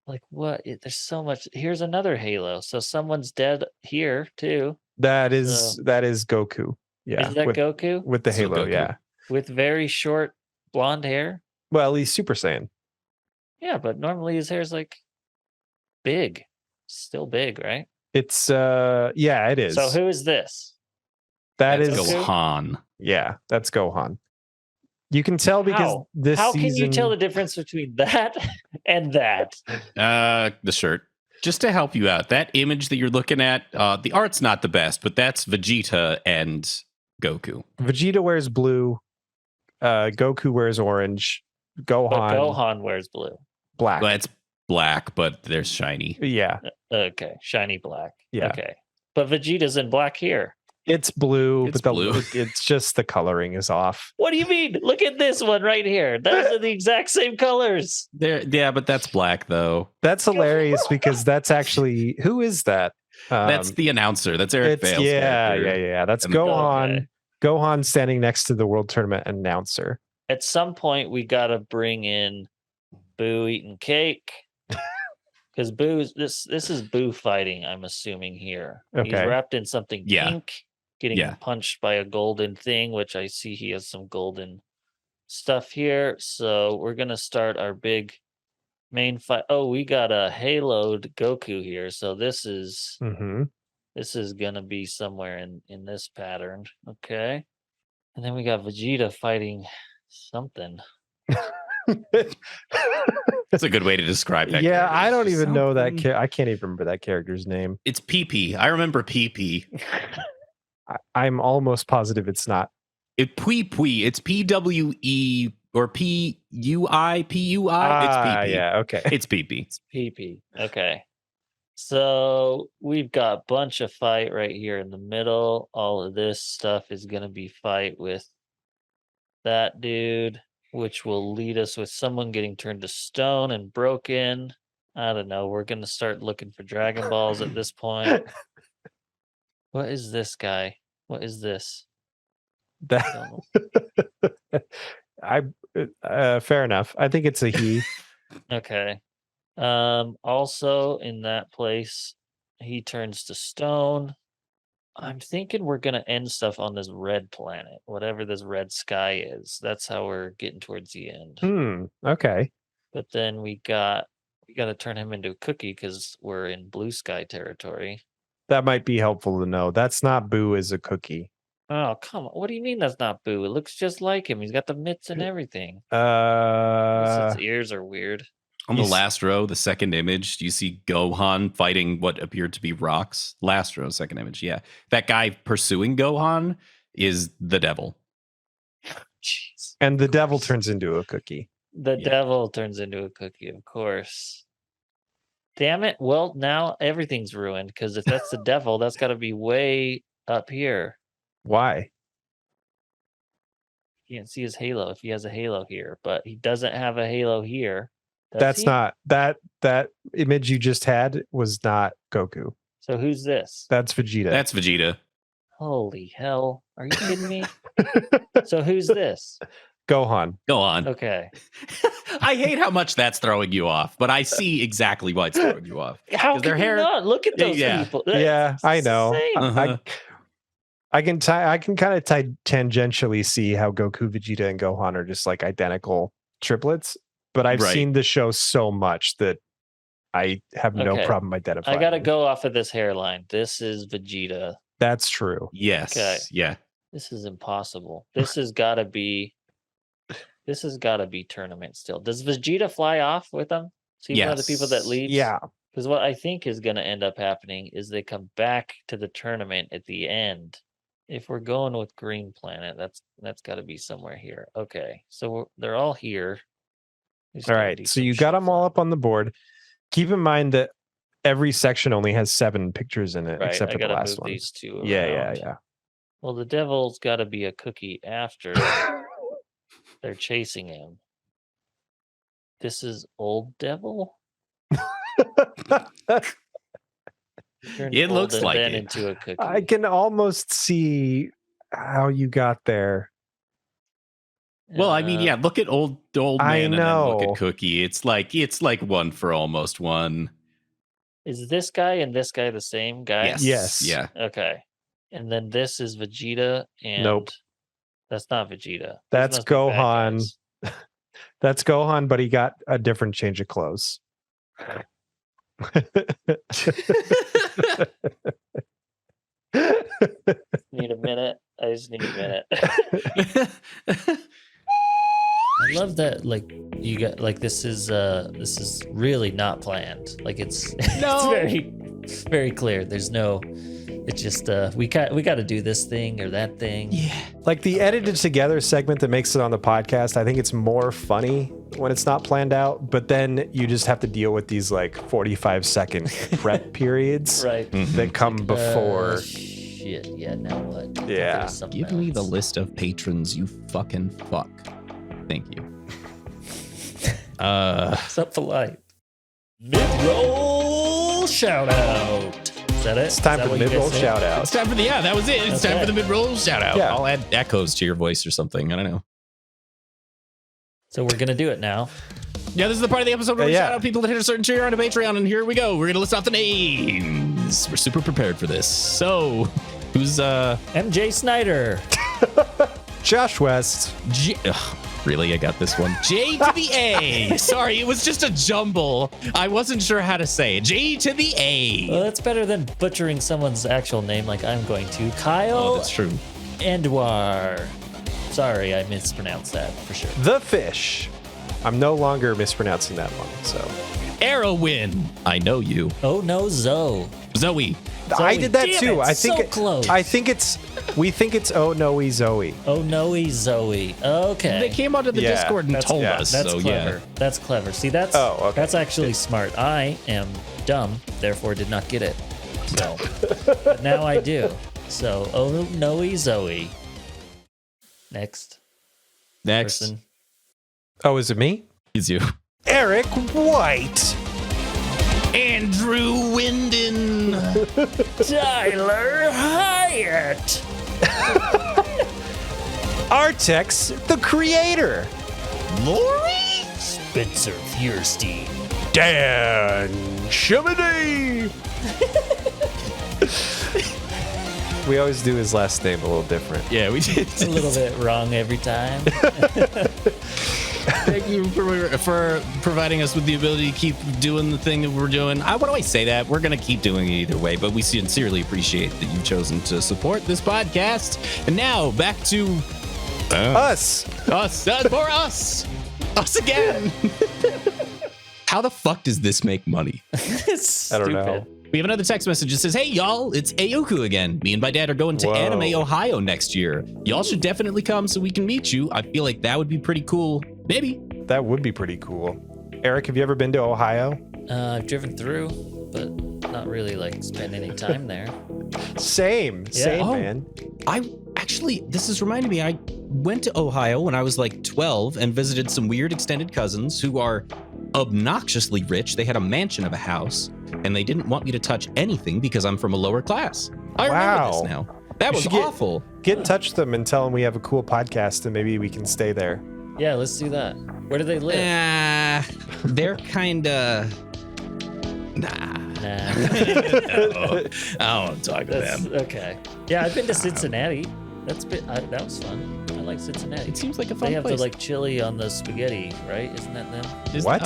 Like what? There's so much. Here's another Halo. So someone's dead here too. that is Goku. Yeah, Is that Goku with the So halo? Goku. Yeah. with very short blonde hair? Well, he's Super Saiyan. Yeah, but normally his hair's like big, still big, right? It's yeah, it is. So who is this? That That's is Goku? Gohan. yeah, that's Gohan. You can tell because How? this How season. can you tell the difference between that and that? The shirt. Just to help you out, that image that you're looking at, the art's not the best, but that's Vegeta and Goku. Vegeta wears blue. Goku wears orange. But Gohan, Gohan wears blue. black. Well, it's black, but they're shiny. Yeah, Okay, shiny black. Yeah. Okay, but Vegeta's in black here. it's blue, It's but blue. it's just the coloring is off. What do you mean? Look at this one right here. Those are the exact same colors. Yeah, but that's black though. That's hilarious because that's actually who is that? That's the announcer. That's Eric it's Bale's yeah, character. yeah. That's And- Gohan. Okay. Gohan standing next to the World Tournament announcer. At some point, we got to bring in Boo eating cake. Because Boo's this is Boo fighting, I'm assuming here. He's Okay. wrapped in something pink, getting punched by a golden thing, which I see he has some golden stuff here. So we're gonna start our big main fight. Oh, we got a haloed Goku here. So this is gonna be somewhere in this pattern. Okay. And then we got Vegeta fighting something. That's a good way to describe that. Yeah, I don't even know that. I can't even remember that character's name. It's PP. I remember PP. I'm almost positive it's not. It's Pui. It's PWE or PUI. It's PP. Yeah, okay. It's PP. It's PP. Okay. So we've got a bunch of fight right here in the middle. All of this stuff is going to be fight with that dude, which will lead us with someone getting turned to stone and broken. I don't know. We're going to start looking for Dragon Balls at this point. What is this guy? What is this? Fair enough. I think it's a he. Okay. Also in that place, he turns to stone. I'm thinking we're gonna end stuff on this red planet, whatever this red sky is. That's how we're getting towards the end. Okay. But then we got to turn him into a cookie because we're in blue sky territory. That might be helpful to know. That's not Boo as a cookie. Oh, come on. What do you mean that's not Boo? It looks just like him. He's got the mitts and everything. His ears are weird. On the last row, the second image, do you see Gohan fighting what appeared to be rocks? Last row, second image, yeah. That guy pursuing Gohan is the devil. Jeez. And the devil turns into a cookie. The devil turns into a cookie, of course. Damn it. Well, now everything's ruined because if that's the devil, that's got to be way up here. Why? You can't see his halo if he has a halo here, but he doesn't have a halo here. That's not that image you just had was not Goku. So who's this? That's Vegeta. That's Vegeta. Holy hell. Are you kidding me? So who's this? Gohan. Okay. I hate how much that's throwing you off, but I see exactly why it's throwing you off. How can you not? Look at those people. Yeah, I know. Uh-huh. I can kind of tangentially see how Goku, Vegeta, and Gohan are just like identical triplets, but I've seen the show so much that I have no problem identifying. I got to go off of this hairline. This is Vegeta. That's true. Yes. Okay. Yeah. This is impossible. This has got to be tournament still. Does Vegeta fly off with them? So you know the people that leave? Yeah. Because what I think is going to end up happening is they come back to the tournament at the end. If we're going with Green Planet, that's got to be somewhere here. Okay, so they're all here. All right, so you got them all up on the board. Keep in mind that every section only has 7 pictures in it, except for the last one. These two Yeah. Well, the devil's got to be a cookie after they're chasing him. This is Old Devil. It looks like it. Into a cookie. I can almost see how you got there. Well, I mean, yeah, look at old man and then look at Cookie. It's like one for almost one. Is this guy and this guy the same guy? Yes. Yeah. Okay. And then this is Vegeta and nope. That's not Vegeta. That's Gohan. That's Gohan, but he got a different change of clothes. Need a minute. I just need a minute. I love that, like, you got, like, this is really not planned. Like, it's very, very clear. There's no, it's just we got to do this thing or that thing. Yeah, like the edited together segment that makes it on the podcast, I think it's more funny when it's not planned out, but then you just have to deal with these like 45-second prep periods that come before. Shit, yeah, now what? Yeah. Give me the list of patrons, you fucking fuck. Thank you. So polite. Mid-roll shout-out. Is that it? It's time for the mid-roll shout-out. It's time for that was it. It's time for the mid-roll shout-out. Yeah. I'll add echoes to your voice or something. I don't know. So we're going to do it now. Yeah, this is the part of the episode where we Yeah. shout out people that hit a certain tier on a Patreon, and here we go. We're gonna list off the names. We're super prepared for this. So, who's MJ Snyder. Josh West. Really, I got this one. J to the A. Sorry, it was just a jumble. I wasn't sure how to say it. J to the A. Well, that's better than butchering someone's actual name like I'm going to. Kyle Oh, that's true. Endwar. Sorry, I mispronounced that for sure. The Fish. I'm no longer mispronouncing that one. So Arrowin. I know you. Oh no, Zoe. Zoe. I did that Damn too. it, I think so close. we think it's Oh No Zoe. Oh no, Zoe. Okay. They came onto the Yeah, Discord and told us. That's so clever. yeah. That's clever. See, that's that's actually smart. I am dumb, therefore did not get it. So but now I do. So oh no, Zoe. Next. Person. Oh, is it me? It's you. Eric White. Andrew Winden. Tyler Hyatt. Artex, the creator. Lori. Spencer Fierstein. Dan Shimony. We always do his last name a little different. Yeah, we did. It's a little bit wrong every time. Thank you for providing us with the ability to keep doing the thing that we're doing. Why do I say that? We're going to keep doing it either way, but we sincerely appreciate that you've chosen to support this podcast. And now back to Us. For us again. How the fuck does this make money? It's I don't stupid. know. We have another text message that says, hey, y'all, it's Aoku again. Me and my dad are going to Whoa. Anime Ohio next year. Y'all should definitely come so we can meet you. I feel like that would be pretty cool. Maybe. That would be pretty cool. Eric, have you ever been to Ohio? I've driven through, but not really like spend any time there. Same, Oh. man. This is reminding me, I went to Ohio when I was like 12 and visited some weird extended cousins who are obnoxiously rich. They had a mansion of a house and they didn't want me to touch anything because I'm from a lower class. I remember this Wow. now. That was should get- awful. Get in touch with them and tell them we have a cool podcast and maybe we can stay there. Yeah, let's do that. Where do they live? They're kind of... Nah. Nah. No, I don't want to talk to That's them. okay. Yeah, I've been to Cincinnati. That was fun. I like Cincinnati. It seems like a fun They have place. the like chili on the spaghetti, right? Isn't that them? Is- What?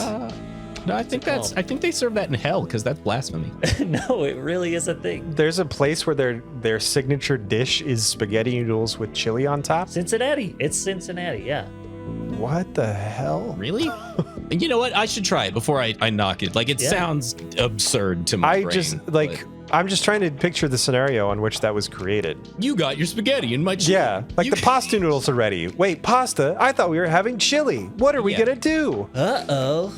No, I think What's it I think they serve that in hell because that's blasphemy. No, it really is a thing. There's a place where their signature dish is spaghetti noodles with chili on top. Cincinnati. It's Cincinnati. Yeah. What the hell? Really? And you know what? I should try it before I knock it. Like, it Yeah. sounds absurd to my I brain. just but I'm just trying to picture the scenario on which that was created. you got your spaghetti in my chili. Yeah, like You- the pasta noodles are ready. Wait, pasta? I thought we were having chili. What are we Yeah. gonna do? Uh-oh.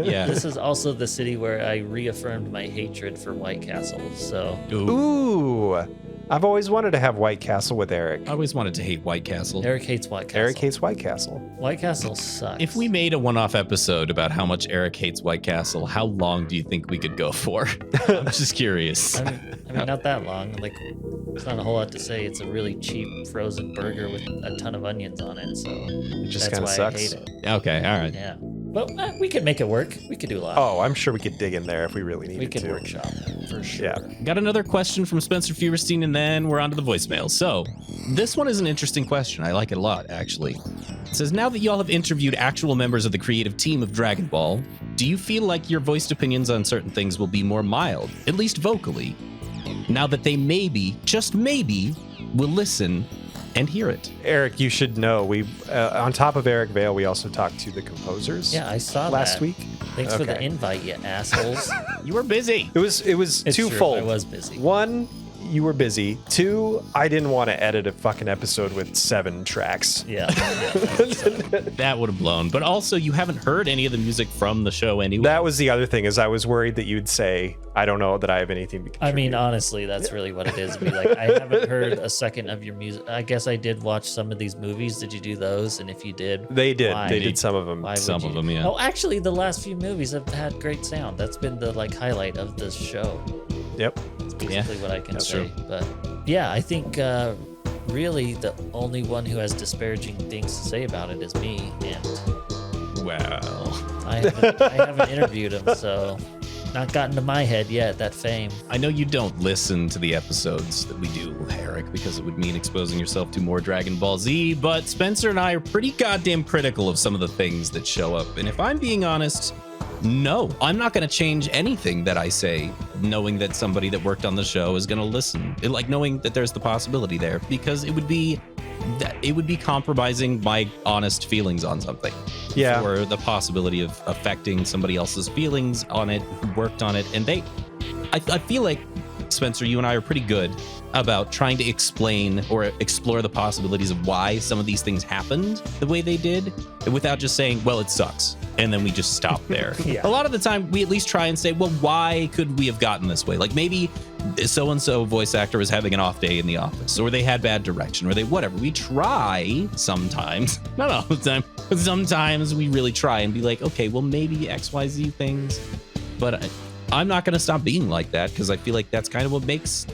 Yeah. This is also the city where I reaffirmed my hatred for White Castle. So Ooh. Ooh, I've always wanted to have White Castle with Eric. I always wanted to hate White Castle. Eric hates White Castle. Eric hates White Castle. White Castle sucks. If we made a one-off episode about how much Eric hates White Castle, how long do you think we could go for? I'm just curious. I mean, not that long. Like, it's not a whole lot to say. It's a really cheap frozen burger with a ton of onions on it. So It just that's kind of why sucks. I hate it. Okay, all right. Yeah. But we could make it work. We could do a lot. Oh, I'm sure we could dig in there if we really needed we could to. workshop for sure. Yeah. Got another question from Spencer Feuerstein, and then we're on to the voicemail. So, this one is an interesting question. I like it a lot, actually. It says, now that y'all have interviewed actual members of the creative team of Dragon Ball, do you feel like your voiced opinions on certain things will be more mild, at least vocally, now that they maybe, just maybe, will listen and hear it? Eric, you should know we on top of Eric Vale, we also talked to the composers. Yeah, I saw last that. week. Thanks for the Okay. invite, you assholes. You were busy. It was It's true, twofold. I was busy. One, you were busy. Two, I didn't want to edit a fucking episode with 7 tracks. Yeah. That would have blown. But also, you haven't heard any of the music from the show anyway. That was the other thing, is I was worried that you'd say, I don't know that I have anything to contribute. I mean, honestly, that's really what it is. Be like, I haven't heard a second of your music. I guess I did watch some of these movies. Did you do those? And if you did, They did. why? They did some of them. Why would Some you? of them, yeah. Oh, actually, the last few movies have had great sound. That's been the like highlight of this show. Yep. That's basically what I can That's say. true. But yeah, I think really the only one who has disparaging things to say about it is me. And Well, I haven't interviewed him, so not gotten to my head yet, that fame. I know you don't listen to the episodes that we do, Eric, because it would mean exposing yourself to more Dragon Ball Z, but Spencer and I are pretty goddamn critical of some of the things that show up. And if I'm being honest, no, I'm not going to change anything that I say, knowing that somebody that worked on the show is going to listen. Like knowing that there's the possibility there, because it would be compromising my honest feelings on something. Yeah. Or the possibility of affecting somebody else's feelings on it, who worked on it. And I feel like, Spencer, you and I are pretty good about trying to explain or explore the possibilities of why some of these things happened the way they did, without just saying, well, it sucks. And then we just stop there. Yeah. A lot of the time, we at least try and say, well, why could we have gotten this way? Like maybe so-and-so voice actor was having an off day in the office, or they had bad direction, or they whatever. We try sometimes, not all the time, but sometimes we really try and be like, okay, well, maybe XYZ things. But I'm not going to stop being like that, because I feel like that's kind of what makes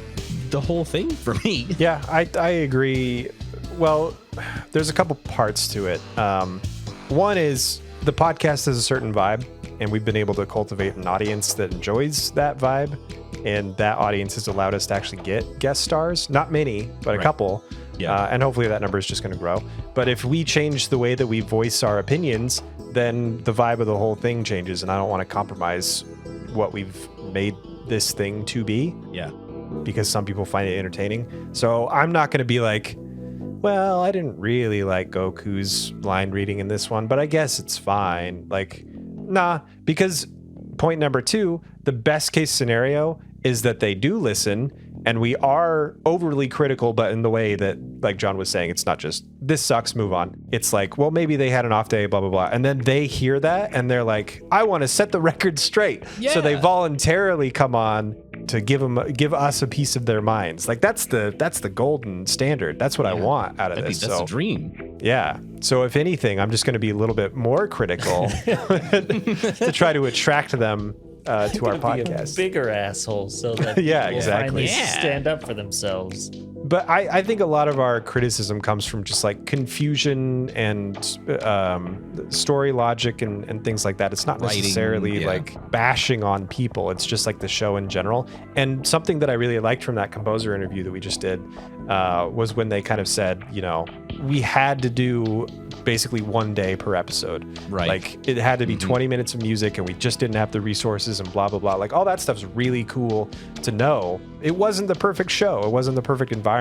the whole thing for me. Yeah, I agree. Well, there's a couple parts to it. One is the podcast has a certain vibe, and we've been able to cultivate an audience that enjoys that vibe, and that audience has allowed us to actually get guest stars. Not many, but a couple. Yeah. And hopefully that number is just going to grow. But if we change the way that we voice our opinions, then the vibe of the whole thing changes, and I don't want to compromise what we've made this thing to be. Yeah. Because some people find it entertaining. So I'm not going to be like, well, I didn't really like Goku's line reading in this one, but I guess it's fine. Like, nah, because point number 2, the best case scenario is that they do listen, and we are overly critical, but in the way that, like John was saying, it's not just, this sucks, move on. It's like, well, maybe they had an off day, blah, blah, blah. And then they hear that, and they're like, I want to set the record straight. Yeah. So they voluntarily come on to give us a piece of their minds. Like that's the golden standard. That's what I want out of this. That's a dream. Yeah. So if anything, I'm just going to be a little bit more critical to try to attract them to our podcast. A bigger asshole, so that yeah, people exactly. finally stand up for themselves. But I think a lot of our criticism comes from just like confusion and story logic and things like that. It's not necessarily like bashing on people. It's just like the show in general. And something that I really liked from that composer interview that we just did was when they kind of said, you know, we had to do basically one day per episode. Right. Like it had to be 20 minutes of music, and we just didn't have the resources and blah, blah, blah. Like all that stuff's really cool to know. It wasn't the perfect show. It wasn't the perfect environment.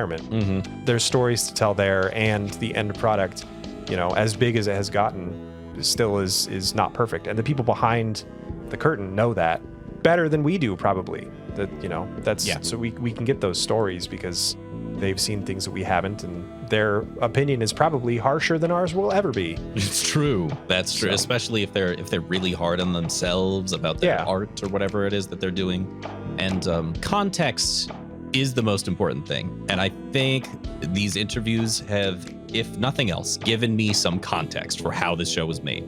There's stories to tell there, and the end product, you know, as big as it has gotten, still is not perfect. And the people behind the curtain know that better than we do, probably. That, you know, that's so we can get those stories because they've seen things that we haven't, and their opinion is probably harsher than ours will ever be. It's true. That's true, especially if they're really hard on themselves about their art or whatever it is that they're doing. And context is the most important thing. And I think these interviews have, if nothing else, given me some context for how this show was made.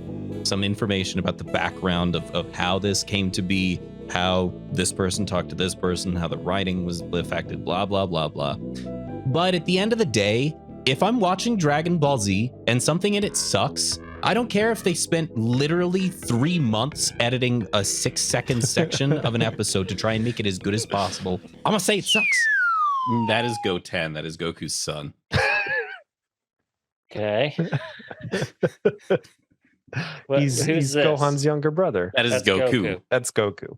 Some information about the background of how this came to be, how this person talked to this person, how the writing was affected, blah, blah, blah, blah. But at the end of the day, if I'm watching Dragon Ball Z and something in it sucks, I don't care if they spent literally 3 months editing a 6-second section of an episode to try and make it as good as possible. I'm gonna say it sucks. That is Goten. That is Goku's son. Okay. He's Gohan's younger brother. That's Goku. That's Goku.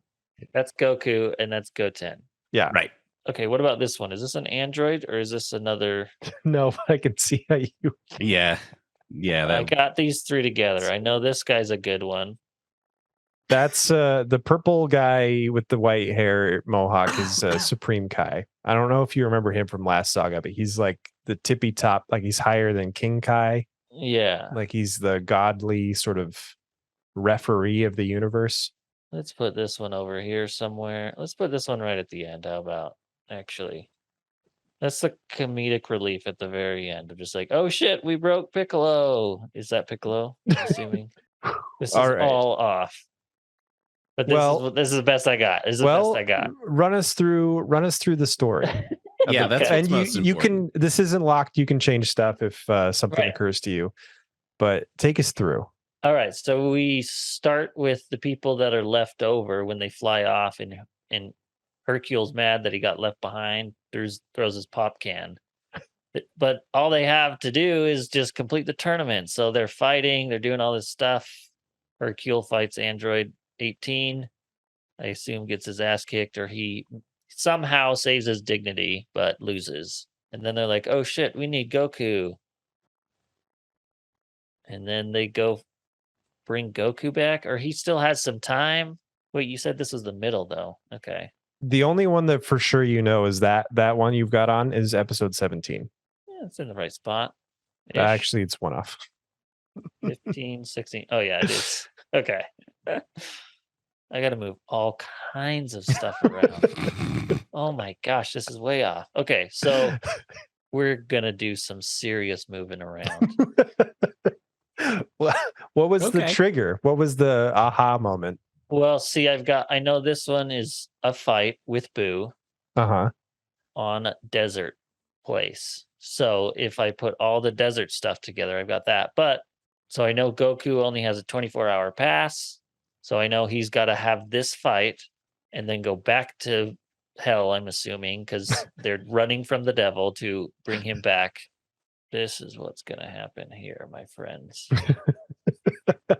That's Goku, and that's Goten. Yeah. Right. Okay, what about this one? Is this an android or is this another? No, but I can see how you. Yeah. I got these 3 together. I know this guy's a good one. That's the purple guy with the white hair mohawk is Supreme Kai. I don't know if you remember him from last saga, but he's like the tippy top, like he's higher than King Kai. Yeah. Like he's the godly sort of referee of the universe. Let's put this one over here somewhere. Let's put this one right at the end. How about, actually? That's the comedic relief at the very end. Of just like, oh shit, we broke Piccolo. Is that Piccolo? I'm assuming. This is all off. But this is the best I got. This is the best I got. Run us through the story. Yeah, that's and what's you can. This isn't locked. You can change stuff if something occurs to you. But take us through. All right, so we start with the people that are left over when they fly off, and Hercule's mad that he got left behind. Throws his pop can, but all they have to do is just complete the tournament. So they're fighting, they're doing all this stuff. Hercule fights Android 18. I assume gets his ass kicked, or he somehow saves his dignity but loses. And then they're like, "Oh shit, we need Goku." And then they go bring Goku back, or he still has some time. Wait, you said this was the middle though. Okay. The only one that for sure is that one you've got on is episode 17. Yeah, it's in the right spot. Actually, it's one off. 15, 16. Oh yeah, it is. Okay. I got to move all kinds of stuff around. Oh my gosh, this is way off. Okay, so we're going to do some serious moving around. What was the trigger? What was the aha moment? Well, see, I know this one is a fight with Boo on desert place. So if I put all the desert stuff together, I've got that. But so I know Goku only has a 24-hour pass. So I know he's got to have this fight and then go back to hell, I'm assuming, because they're running from the devil to bring him back. This is what's going to happen here, my friends.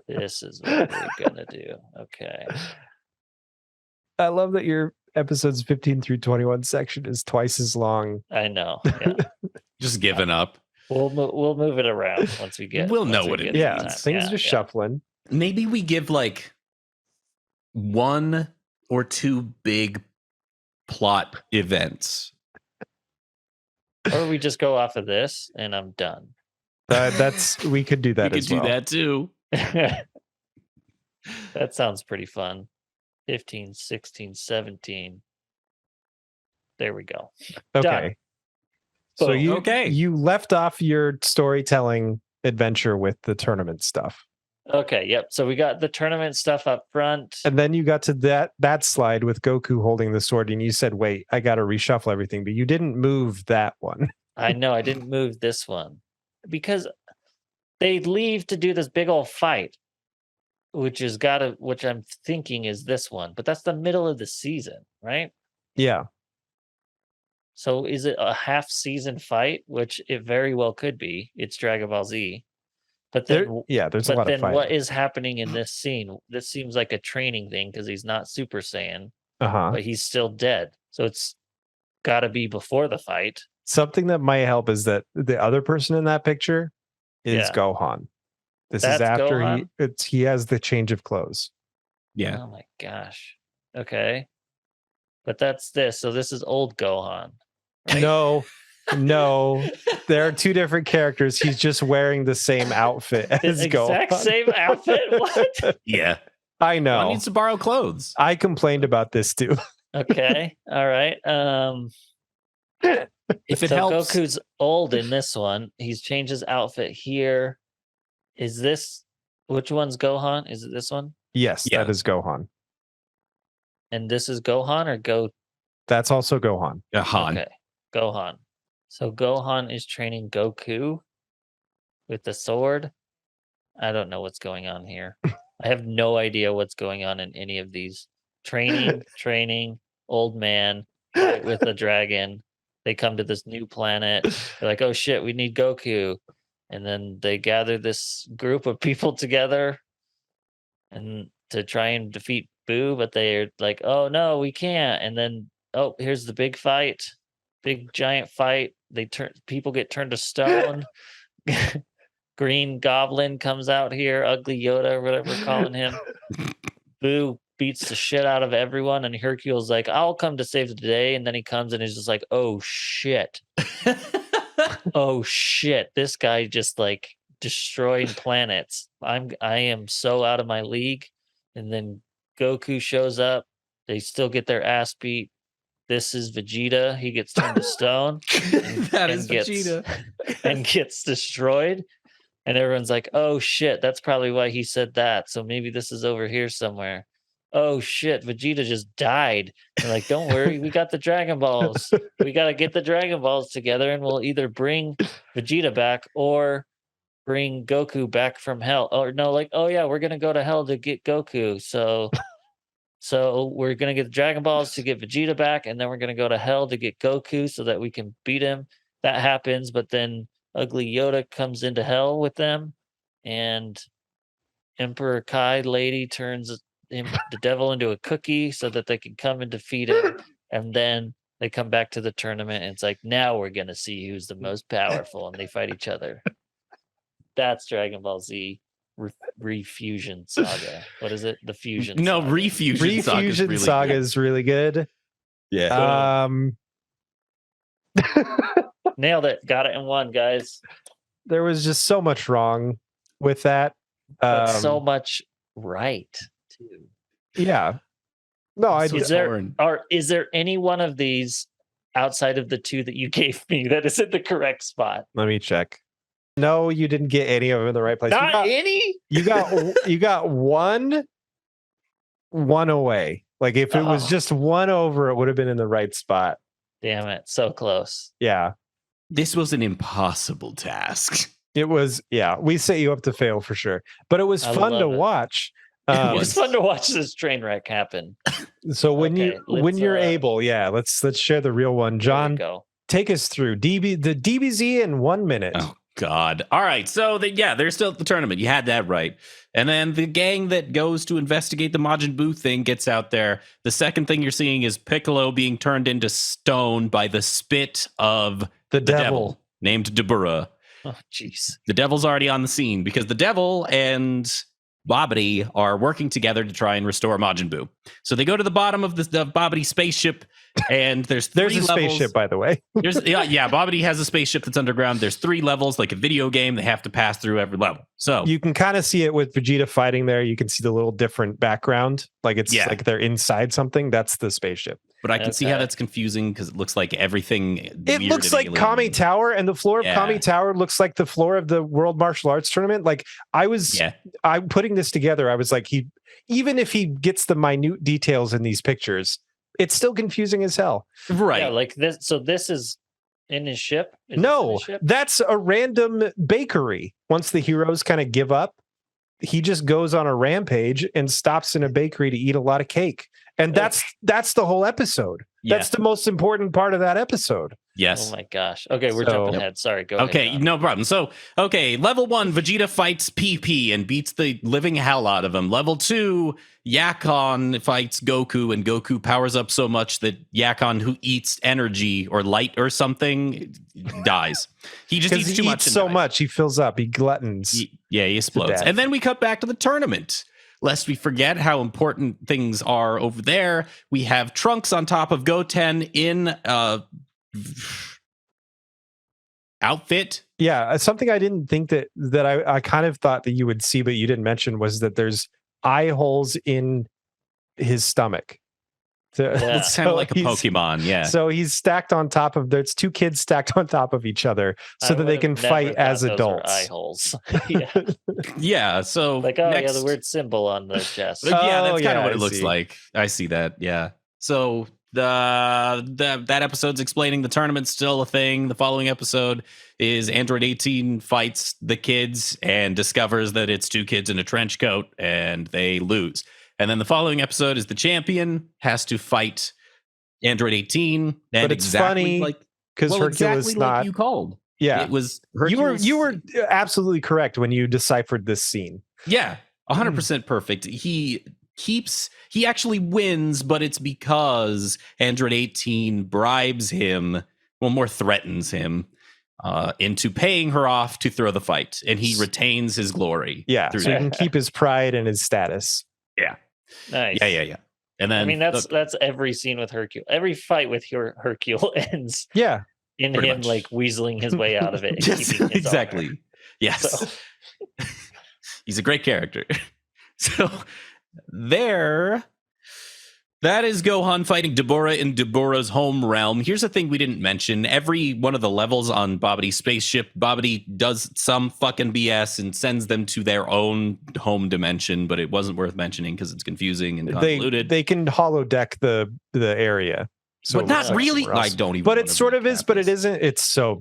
This is what we're going to do. Okay. I love that your episodes 15 through 21 section is twice as long. I know. Yeah. Just giving up. We'll move it around once we get. We'll know what it is. Yeah, things just shuffling. Maybe we give like one or two big plot events, or we just go off of this and I'm done. We could do that. We could do that too. That sounds pretty fun. 15, 16, 17. There we go. Okay. Done. So you left off your storytelling adventure with the tournament stuff. Okay, yep. So we got the tournament stuff up front. And then you got to that slide with Goku holding the sword, and you said, wait, I got to reshuffle everything, but you didn't move that one. I know, I didn't move this one. Because they leave to do this big old fight, which I'm thinking is this one. But that's the middle of the season, right? Yeah. So is it a half-season fight? Which it very well could be. It's Dragon Ball Z. But then, there's a lot of fighting. What is happening in this scene? This seems like a training thing because he's not Super Saiyan, but he's still dead. So it's got to be before the fight. Something that might help is that the other person in that picture is Gohan. That's is after Gohan? he has the change of clothes. Yeah. Oh my gosh. Okay. But that's this. So this is old Gohan. Right? No, there are two different characters. He's just wearing the same outfit as Gohan. Exact same outfit? What? Yeah. I know. I need to borrow clothes. I complained about this too. Okay. All right. If it helps. Goku's old in this one. He's changed his outfit here. Is this which one's Gohan? Is it this one? Yes, that is Gohan. And this is Gohan or Go? That's also Gohan. Han. Okay. Gohan. So Gohan is training Goku with the sword. I don't know what's going on here. I have no idea what's going on in any of these. Training, old man, fight with a dragon. They come to this new planet. They're like, oh shit, we need Goku. And then they gather this group of people together and to try and defeat Boo, but they're like, oh no, we can't. And then, oh, here's the big fight. Big giant fight. People get turned to stone. Green Goblin comes out here, Ugly Yoda, or whatever we're calling him. Boo beats the shit out of everyone, and Hercule's like, I'll come to save the day. And then he comes and he's just like, oh shit. Oh shit. This guy just like destroying planets. I am so out of my league. And then Goku shows up. They still get their ass beat. This is Vegeta. He gets turned to stone. Vegeta. And gets destroyed. And everyone's like, oh shit, that's probably why he said that. So maybe this is over here somewhere. Oh shit, Vegeta just died. They're like, don't worry, we got the Dragon Balls. We got to get the Dragon Balls together and we'll either bring Vegeta back or bring Goku back from hell. Or no, like, oh yeah, we're gonna go to hell to get Goku. So we're gonna get the Dragon Balls to get Vegeta back, and then we're gonna go to hell to get Goku so that we can beat him. That happens, but then Ugly Yoda comes into hell with them, and Emperor Kai Lady turns the devil into a cookie so that they can come and defeat him, and then they come back to the tournament, and it's like, now we're gonna see who's the most powerful, and they fight each other. That's Dragon Ball Z Refusion Saga. What is it? The Fusion. No, Saga. Refusion Saga is really good. Yeah. Nailed it. Got it in one, guys. There was just so much wrong with that. But so much right too. Yeah. No, is there any one of these outside of the two that you gave me that is in the correct spot? Let me check. No, you didn't get any of them in the right place. Any? You got one away. Like if it was just one over, it would have been in the right spot. Damn it. So close. Yeah. This was an impossible task. It was, yeah. We set you up to fail for sure. But it was fun to watch. It was fun to watch this train wreck happen. So when you're able, let's share the real one. John, take us through the DBZ in 1 minute. Oh God. All right. So they're still at the tournament. You had that right. And then the gang that goes to investigate the Majin Buu thing gets out there. The second thing you're seeing is Piccolo being turned into stone by the spit of the devil named Dabura. Oh, jeez. The devil's already on the scene because the devil and Babidi are working together to try and restore Majin Buu. So they go to the bottom of the Babidi spaceship, and there's a spaceship, by the way. Babidi has a spaceship that's underground. There's 3 levels, like a video game. They have to pass through every level. So you can kind of see it with Vegeta fighting there. You can see the little different background, like it's like they're inside something. That's the spaceship. But I can see how that's confusing because it looks like everything. It looks like Kami Tower, and the floor of Kami Tower looks like the floor of the World Martial Arts Tournament. Like I'm putting this together. I was like, even if he gets the minute details in these pictures, it's still confusing as hell. Right. Yeah, like this. So this is in his ship? That's a random bakery. Once the heroes kind of give up, he just goes on a rampage and stops in a bakery to eat a lot of cake. And that's the whole episode. Yeah. That's the most important part of that episode. Yes. Oh my gosh. Okay, we're jumping ahead. Sorry, go ahead. Okay, no problem. So, level 1, Vegeta fights PP and beats the living hell out of him. Level 2, Yakon fights Goku, and Goku powers up so much that Yakon, who eats energy or light or something, dies. He just eats too much. So much, he fills up. He gluttons. He explodes. And then we cut back to the tournament. Lest we forget how important things are over there, we have Trunks on top of Goten in outfit. Yeah, something I didn't think that I kind of thought that you would see, but you didn't mention, was that there's eye holes in his stomach. It's kind of like a Pokemon, yeah. So he's stacked on top of, there's 2 kids stacked on top of each other so that they can fight as adults. Eye holes. Yeah, so like, the weird symbol on the chest. That's kind of what it looks like. I see that, yeah. So that episode's explaining the tournament's still a thing. The following episode is Android 18 fights the kids and discovers that it's 2 kids in a trench coat, and they lose. And then the following episode is the champion has to fight Android 18. But it's funny because Hercules like you called. Yeah, it was Hercules. You were absolutely correct when you deciphered this scene. Yeah, 100% perfect. He actually wins, but it's because Android 18 bribes him, more threatens him, into paying her off to throw the fight, and he retains his glory. Yeah, so he can keep his pride and his status. Yeah. Nice. Yeah. And then that's every scene with Hercule. Every fight with Hercule ends. Yeah. In him like weaseling his way out of it. And yes, exactly. Honor. Yes. So. He's a great character. So that is Gohan fighting Dabura in Dabura's home realm. Here's the thing we didn't mention. Every one of the levels on Babidi's spaceship, Babidi does some fucking BS and sends them to their own home dimension, but it wasn't worth mentioning because it's confusing and convoluted. They can holodeck the area. So but not really. I don't even. But it sort of is, but it isn't. It's so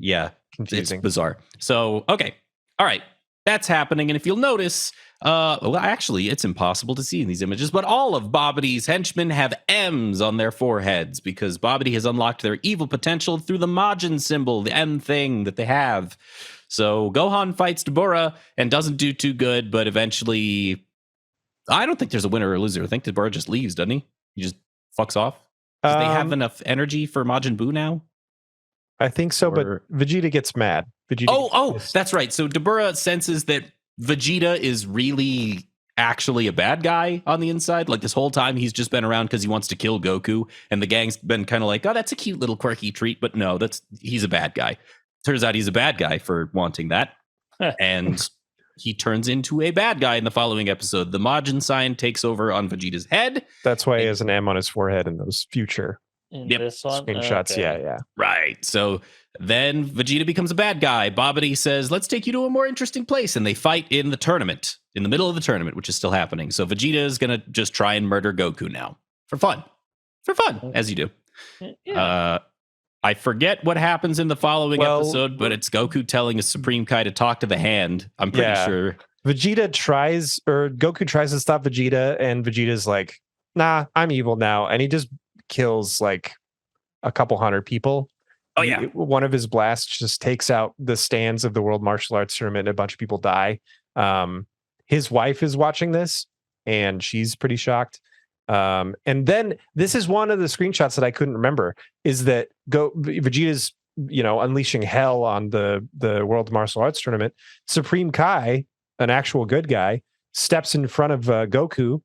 confusing. It's bizarre. So, okay. All right. that's happening. And if you'll notice, well, actually, it's impossible to see in these images, but all of Bobity's henchmen have M's on their foreheads because Bobity has unlocked their evil potential through the Majin symbol, the M thing that they have. So Gohan fights Deborah and doesn't do too good, but eventually, I don't think there's a winner or loser. I think Deborah just leaves, doesn't he? He just fucks off. Do they have enough energy for Majin Buu now? I think so, but Vegeta gets mad. That's right. So Deborah senses that Vegeta is really actually a bad guy on the inside. Like this whole time he's just been around because he wants to kill Goku, and the gang's been kind of like, oh, that's a cute little quirky treat, but no, he's a bad guy. Turns out he's a bad guy for wanting that. And he turns into a bad guy in the following episode. The Majin sign takes over on Vegeta's head. That's why he has an M on his forehead in those future this one? screenshots. Okay. Yeah. Right. So then Vegeta becomes a bad guy. Bobity says, let's take you to a more interesting place. And they fight in the tournament, in the middle of the tournament, which is still happening. So Vegeta is going to just try and murder Goku now for fun, as you do. Yeah. I forget what happens in the following episode, but it's Goku telling a Supreme Kai to talk to the hand. I'm pretty sure. Goku tries to stop Vegeta, and Vegeta's like, nah, I'm evil now. And he just kills like a couple hundred people. Oh, yeah. One of his blasts just takes out the stands of the World Martial Arts Tournament, and a bunch of people die. His wife is watching this, and she's pretty shocked. And then this is one of the screenshots that I couldn't remember, is that Vegeta's, unleashing hell on the World Martial Arts Tournament. Supreme Kai, an actual good guy, steps in front of Goku,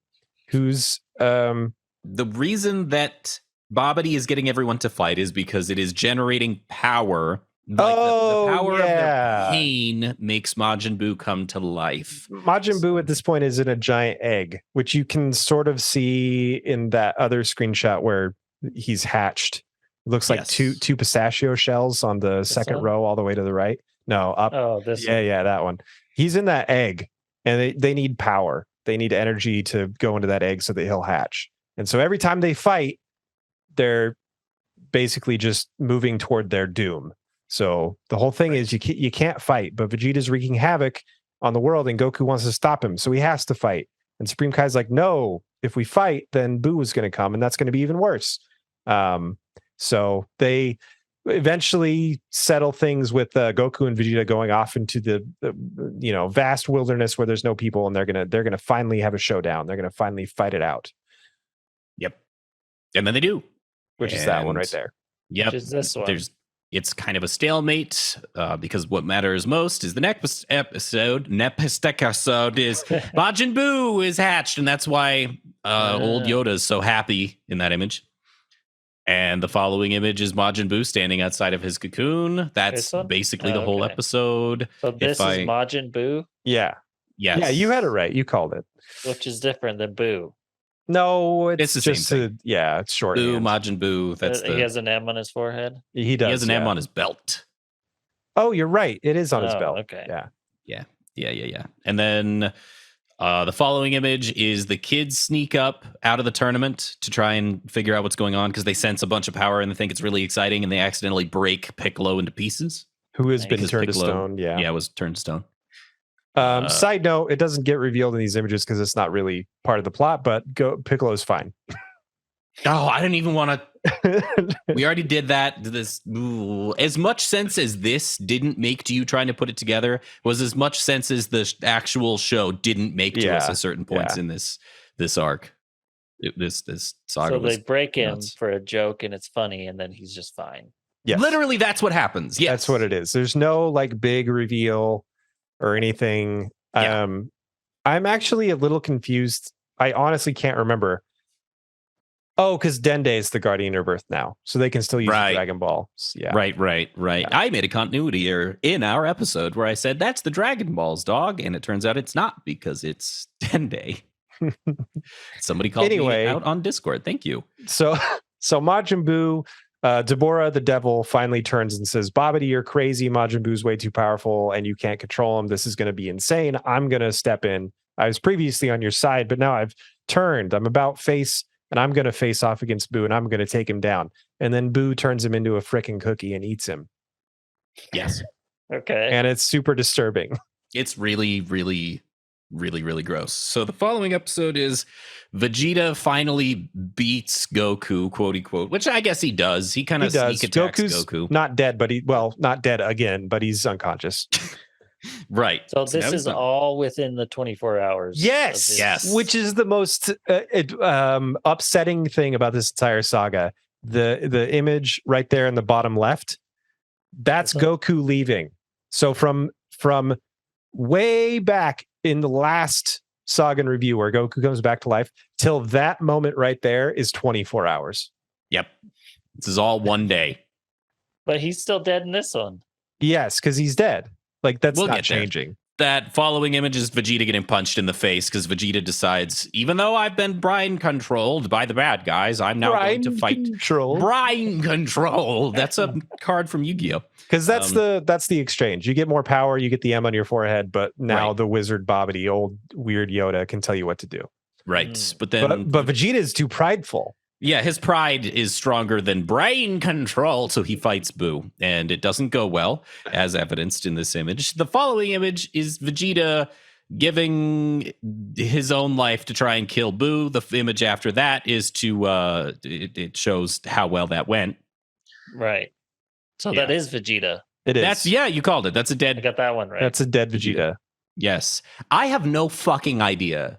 who's the reason that Bobity is getting everyone to fight is because it is generating power. Like the power of their pain makes Majin Buu come to life. Majin Buu at this point is in a giant egg, which you can sort of see in that other screenshot where he's hatched. It looks like two pistachio shells on the second row all the way to the right. No, up. Oh, this one. Yeah, that one. He's in that egg, and they need power. They need energy to go into that egg so that he'll hatch. And so every time they fight, they're basically just moving toward their doom. So the whole thing is you can't fight, but Vegeta's wreaking havoc on the world, and Goku wants to stop him, so he has to fight. And Supreme Kai's like, no, if we fight, then Buu is going to come, and that's going to be even worse. So they eventually settle things with Goku and Vegeta going off into the vast wilderness where there's no people, and they're gonna finally have a showdown. They're gonna finally fight it out. Yep, and then they do, which is that one right there. Yep, which is this one. It's kind of a stalemate because what matters most is the next episode. Next episode is Majin Buu is hatched, and that's why old Yoda is so happy in that image. And the following image is Majin Buu standing outside of his cocoon. That's basically the whole episode. So this is Majin Buu? Yeah. Yes. Yeah, you had it right. You called it. Which is different than Buu. No, it's the just same thing. It's short. Buu, Majin Buu. He has an M on his forehead? He does. He has an M on his belt. Oh, you're right. It is on his belt. Okay. Yeah. And then the following image is the kids sneak up out of the tournament to try and figure out what's going on because they sense a bunch of power and they think it's really exciting, and they accidentally break Piccolo into pieces. Who has been turned to stone. Yeah, was turned to stone. Side note, it doesn't get revealed in these images because it's not really part of the plot, but Piccolo's fine. Oh, I didn't even want to. We already did that. As much sense as this didn't make to you trying to put it together was as much sense as the actual show didn't make to us at certain points in this arc. This saga. So they break him for a joke, and it's funny, and then he's just fine. Yes. Literally, that's what happens. Yes. That's what it is. There's no like big reveal or anything. Yeah. I'm actually a little confused. I honestly can't remember. Oh, because Dende is the Guardian of Earth now, so they can still use the Dragon Ball. Yeah. Right. Yeah. I made a continuity error in our episode where I said that's the Dragon Balls, dog, and it turns out it's not because it's Dende. Somebody called me out on Discord. Thank you. So Majin Buu, Deborah the devil finally turns and says, Bobity, you're crazy. Majin Buu's way too powerful and you can't control him. This is going to be insane. I'm going to step in. I was previously on your side, but now I've turned. I'm about face, and I'm going to face off against Buu, and I'm going to take him down. And then Buu turns him into a frickin' cookie and eats him. Yes. Okay. And it's super disturbing. It's really, really, really, really gross. So the following episode is Vegeta finally beats Goku, quote unquote, which I guess he does. He kind of sneak attacks Goku's Goku. Not dead, but not dead again, but he's unconscious. Right. So this is all within the 24 hours. Yes. Which is the most upsetting thing about this entire saga. The image right there in the bottom left, that's Goku leaving. So from way back in the last Saga review where Goku comes back to life till that moment right there is 24 hours. Yep. This is all one day. But he's still dead in this one. Yes, because he's dead. Like, that's not changing. That following image is Vegeta getting punched in the face because Vegeta decides, even though I've been brain controlled by the bad guys, I'm now going to fight. Brain control. That's a card from Yu-Gi-Oh! Because that's the exchange. You get more power, you get the M on your forehead, but now the wizard Bobbity, old weird Yoda, can tell you what to do. Right. But then but Vegeta is too prideful. Yeah, his pride is stronger than brain control, so he fights Boo, and it doesn't go well, as evidenced in this image. The following image is Vegeta giving his own life to try and kill Boo. The image after that is it shows how well that went. Right. So that is Vegeta. It is. You called it. That's a dead. I got that one right. That's a dead Vegeta. Yes. I have no fucking idea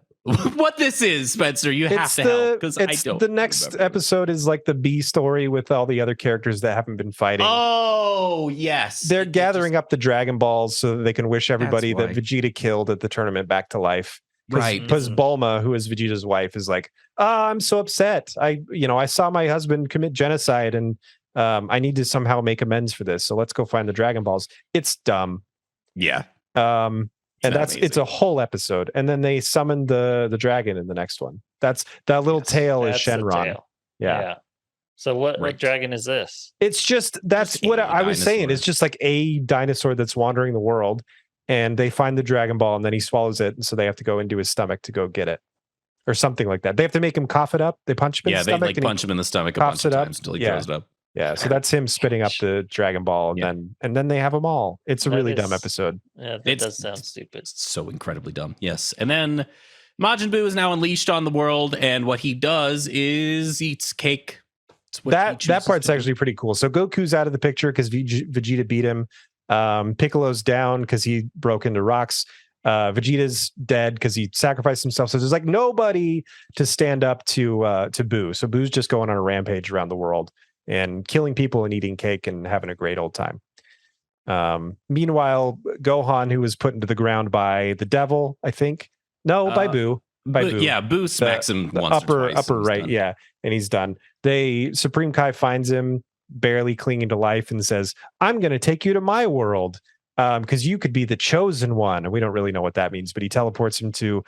what this is, Spencer. You have to help, because I don't. The next episode is like the B story with all the other characters that haven't been fighting. Oh, yes. They're gathering up the Dragon Balls so that they can wish everybody that Vegeta killed at the tournament back to life. Right. Because Bulma, who is Vegeta's wife, is like, I'm so upset. I saw my husband commit genocide, and I need to somehow make amends for this. So let's go find the Dragon Balls. It's dumb. Yeah. And it's a whole episode, and then they summon the dragon in the next one. That little tail is Shenron. Yeah. So what dragon is this? It's just what I was saying. It's just like a dinosaur that's wandering the world, and they find the Dragon Ball, and then he swallows it, and so they have to go into his stomach to go get it, or something like that. They have to make him cough it up. They punch him in the stomach. Yeah, they punch him in the stomach a bunch of times until he throws it up. Yeah, so that's him spitting up the Dragon Ball, and then they have them all. It's a really dumb episode. Yeah, it does sound stupid. It's so incredibly dumb. Yes, and then Majin Buu is now unleashed on the world, and what he does is eats cake. That part's actually pretty cool. So Goku's out of the picture because Vegeta beat him. Piccolo's down because he broke into rocks. Vegeta's dead because he sacrificed himself. So there's like nobody to stand up to Buu. So Buu's just going on a rampage around the world and killing people and eating cake and having a great old time. Meanwhile, Gohan, who was put into the ground by the devil, I think. No, by Buu. Buu. Yeah, Buu smacks him once upper right, done. yeah, and he's done. Supreme Kai finds him barely clinging to life and says, "I'm going to take you to my world because you could be the chosen one." And we don't really know what that means, but he teleports him to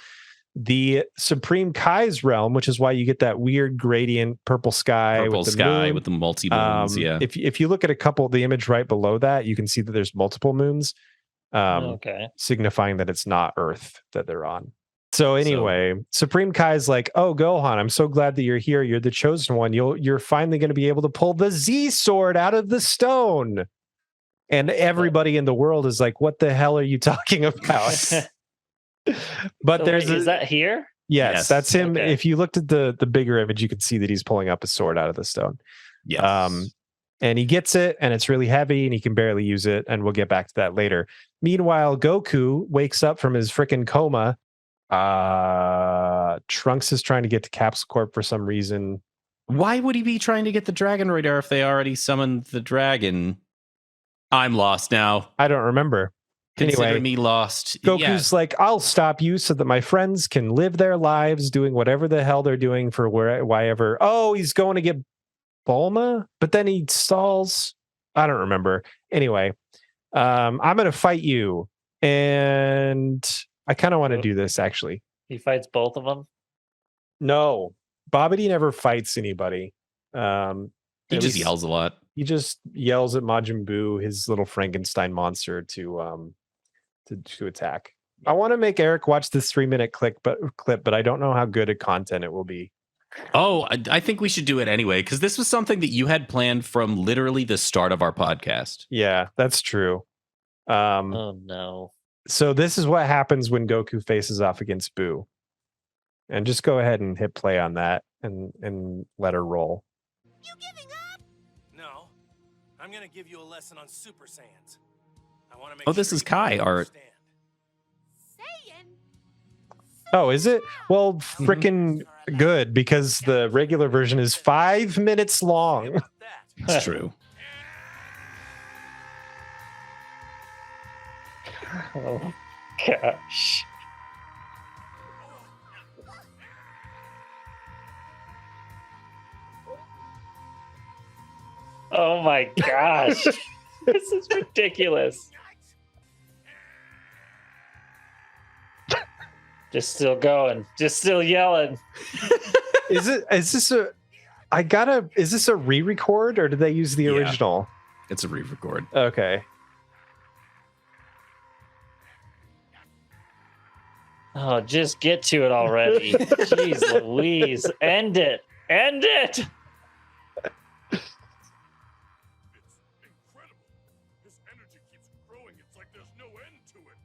the Supreme Kai's realm, which is why you get that weird gradient purple sky with the multi moons. Yeah. If you look at the image right below that, you can see that there's multiple moons, signifying that it's not Earth that they're on. So anyway, Supreme Kai's like, "Oh, Gohan, I'm so glad that you're here. You're the chosen one. You're finally going to be able to pull the Z sword out of the stone." And everybody in the world is like, "What the hell are you talking about?" But is that here? Yes, that's him. Okay. If you looked at the bigger image, you could see that he's pulling up a sword out of the stone. Yes. And he gets it, and it's really heavy, and he can barely use it, and we'll get back to that later. Meanwhile, Goku wakes up from his freaking coma. Trunks is trying to get to Capsule Corp for some reason. Why would he be trying to get the Dragon Radar if they already summoned the dragon? I'm lost now. I don't remember. Consider me lost. Goku's like, "I'll stop you so that my friends can live their lives doing whatever the hell they're doing for why-ever." Oh, he's going to get Bulma, but then he stalls. I don't remember. Anyway, I'm going to fight you. And I kind of want to do this, actually. He fights both of them? No. Bobbity never fights anybody. He just yells a lot. He just yells at Majin Buu, his little Frankenstein monster, to attack. I want to make Eric watch this 3-minute clip, but I don't know how good a content it will be. Oh, I think we should do it anyway, because this was something that you had planned from literally the start of our podcast. Yeah, that's true. Oh no. So this is what happens when Goku faces off against Boo. And just go ahead and hit play on that and let her roll. You giving up? No. I'm going to give you a lesson on Super Saiyans. I want to make this is Kai art. Oh, is it? Well, freaking good, because the regular version is 5 minutes long. It's true. Oh, gosh. Oh my gosh. This is ridiculous. Just still going. Just still yelling. Is this a re-record, or did they use the original? It's a re-record. Okay. Oh, just get to it already. Jeez Louise. End it. End it. It's incredible. This energy keeps growing. It's like there's no end to it.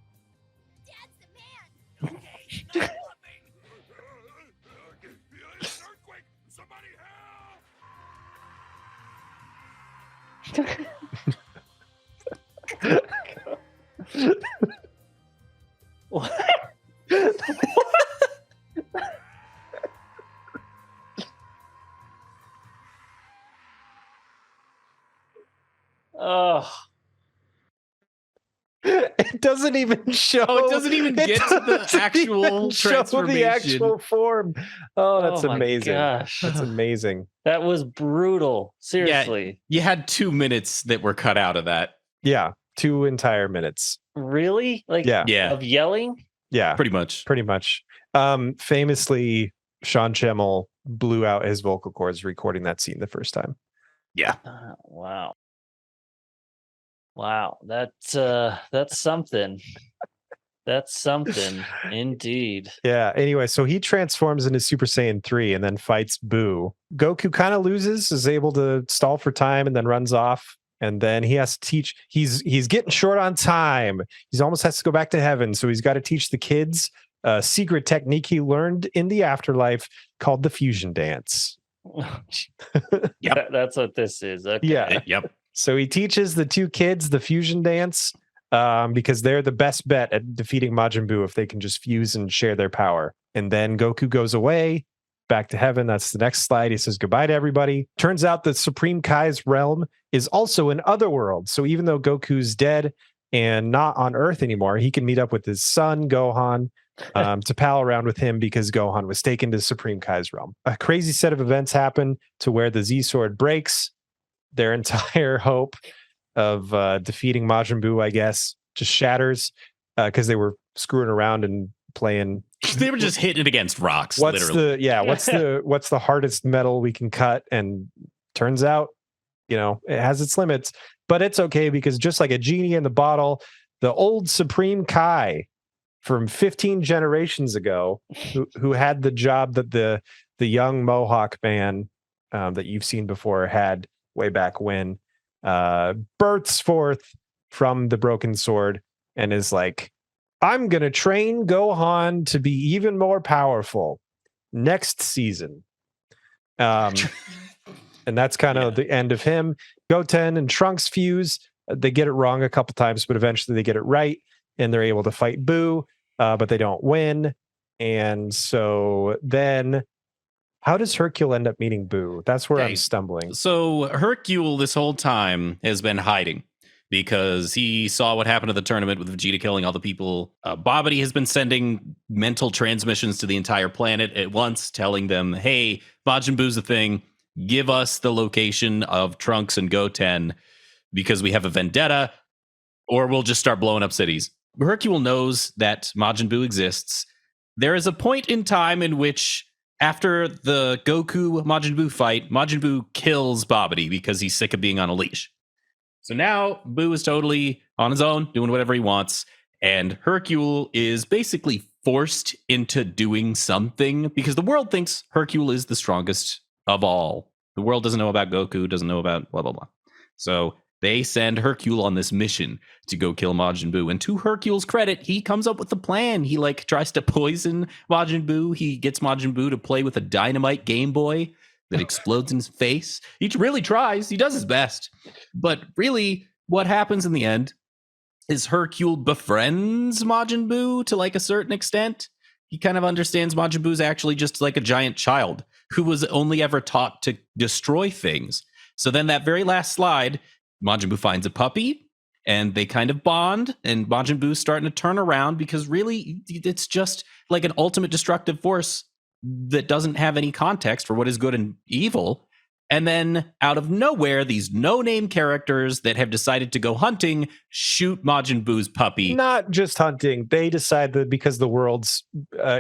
Dad's the man. Okay, not bluffing. It's an earthquake. Somebody help. What? Oh. It doesn't even show. Oh, it doesn't even get to the actual transformation. The actual form. Oh, that's amazing. Gosh. That's amazing. That was brutal. Seriously. Yeah, you had 2 minutes that were cut out of that. Yeah, 2 entire minutes. Really? Like, yeah. Of yelling? Yeah, pretty much. Famously, Sean Schemmel blew out his vocal cords recording that scene the first time. Yeah. Wow. Wow. That's something. That's something indeed. Yeah. Anyway, so he transforms into Super Saiyan 3 and then fights Boo. Goku kind of loses, is able to stall for time, and then runs off. And then he has to teach. He's getting short on time. He almost has to go back to heaven. So he's got to teach the kids a secret technique he learned in the afterlife called the fusion dance. Yep. That's what this is. Okay. Yeah. Yep. So he teaches the 2 kids the fusion dance because they're the best bet at defeating Majin Buu if they can just fuse and share their power. And then Goku goes away back to heaven. That's the next slide. He says goodbye to everybody. Turns out that Supreme Kai's realm is also an other world. So even though Goku's dead and not on Earth anymore, he can meet up with his son, Gohan, to pal around with him because Gohan was taken to Supreme Kai's realm. A crazy set of events happen to where the Z-Sword breaks. Their entire hope of defeating Majin Buu, I guess, just shatters because they were screwing around and playing. They were just hitting it against rocks. What's literally. what's the hardest metal we can cut? And turns out, it has its limits, but it's okay because just like a genie in the bottle, the old Supreme Kai from 15 generations ago, who had the job that the young Mohawk man that you've seen before had way back when, births forth from the broken sword and is like, I'm going to train Gohan to be even more powerful next season. And that's kind of the end of him. Goten and Trunks fuse. They get it wrong a couple times, but eventually they get it right and they're able to fight Boo, but they don't win. And so then how does Hercule end up meeting Boo? That's where I'm stumbling. So Hercule this whole time has been hiding because he saw what happened at the tournament with Vegeta killing all the people. Babidi has been sending mental transmissions to the entire planet at once, telling them, hey, Majin Buu's a thing. Give us the location of Trunks and Goten because we have a vendetta, or we'll just start blowing up cities. Hercule knows that Majin Buu exists. There is a point in time in which, after the Goku Majin Buu fight, Majin Buu kills Babidi because he's sick of being on a leash. So now Buu is totally on his own, doing whatever he wants, and Hercule is basically forced into doing something because the world thinks Hercule is the strongest of all. The world doesn't know about Goku, doesn't know about blah, blah, blah. So they send Hercule on this mission to go kill Majin Buu. And to Hercule's credit, he comes up with a plan. He like tries to poison Majin Buu. He gets Majin Buu to play with a dynamite Game Boy that explodes in his face. He really tries. He does his best. But really, what happens in the end is Hercule befriends Majin Buu to like a certain extent. He kind of understands Majin Buu's actually just like a giant child who was only ever taught to destroy things. So then that very last slide, Majin Buu finds a puppy and they kind of bond, and Majin Buu's starting to turn around because really it's just like an ultimate destructive force that doesn't have any context for what is good and evil. And then out of nowhere, these no-name characters that have decided to go hunting shoot Majin Buu's puppy. Not just hunting. They decide that because the world's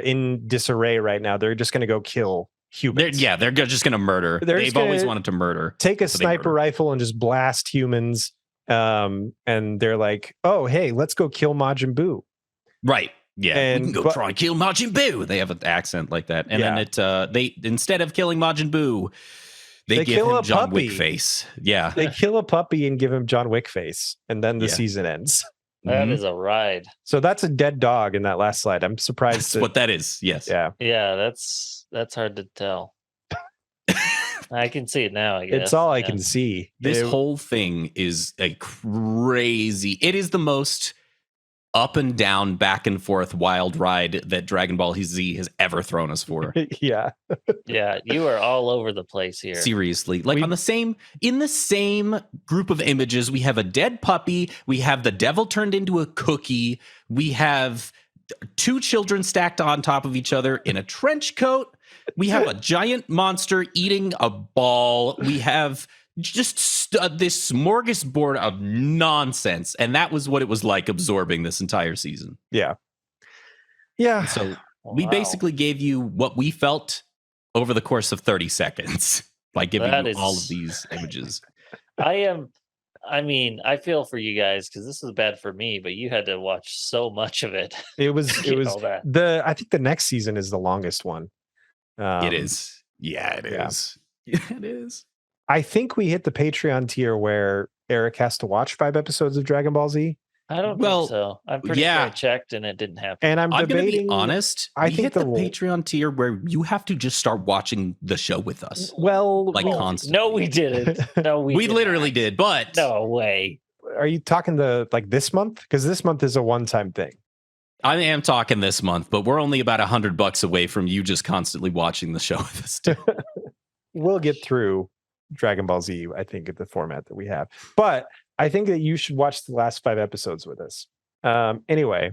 in disarray right now, they're just going to go kill humans. They're just going to murder. They've always wanted to murder. Take a sniper rifle and just blast humans. And they're like, oh, hey, let's go kill Majin Buu. Right. Yeah, we can go try and kill Majin Buu. They have an accent like that. And then they instead of killing Majin Buu, they give him John Wick face. Yeah. They kill a puppy and give him John Wick face. And then the season ends. That is a ride. So that's a dead dog in that last slide. I'm surprised. That's what that is. Yes. Yeah. Yeah, that's hard to tell. I can see it now, I guess. It's all I can see. This whole thing is a crazy. It is the most up and down, back and forth wild ride that Dragon Ball Z has ever thrown us for. Yeah. Yeah, you are all over the place here. Seriously. Like in the same group of images, we have a dead puppy, we have the devil turned into a cookie, we have two children stacked on top of each other in a trench coat, we have a giant monster eating a ball, we have just this smorgasbord of nonsense, and that was what it was like absorbing this entire season. Yeah. So we basically gave you what we felt over the course of 30 seconds by giving you all of these images. I feel for you guys because this was bad for me, but you had to watch so much of it. It was I think the next season is the longest one. It is. Yeah, it is. Yeah, it is. I think we hit the Patreon tier where Eric has to watch 5 episodes of Dragon Ball Z. I don't think so. I'm pretty sure I checked and it didn't happen. And I'm debating. Going to be honest. I think hit the Patreon tier where you have to just start watching the show with us. Well, constantly. No, we didn't. No, we literally did, but no way. Are you talking this month? Because this month is a one-time thing. I am talking this month, but we're only about $100 away from you just constantly watching the show with us. We'll get through Dragon Ball Z, I think, at the format that we have. But I think that you should watch the last 5 episodes with us. Anyway,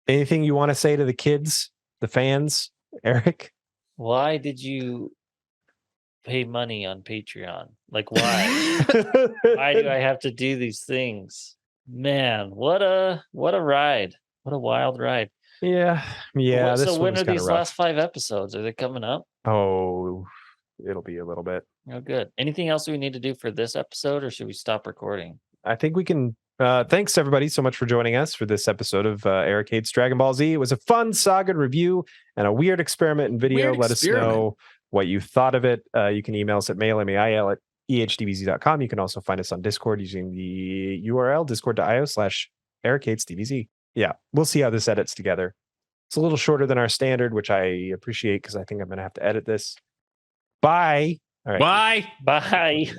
anything you want to say to the kids, the fans, Eric? Why did you pay money on Patreon? Like, why? Why do I have to do these things? Man, what a ride. What a wild ride. Yeah. So when are these last 5 episodes? Are they coming up? Oh, it'll be a little bit. Oh, good. Anything else we need to do for this episode, or should we stop recording? I think we can. Thanks, everybody, so much for joining us for this episode of Eric Hates Dragon Ball Z. It was a fun saga review and a weird experiment in video. Let us know what you thought of it. You can email us at mail@ehdbz.com. You can also find us on Discord using the URL discord.io/EricHatesDBZ. Yeah, we'll see how this edits together. It's a little shorter than our standard, which I appreciate because I think I'm going to have to edit this. Bye. All right. Bye.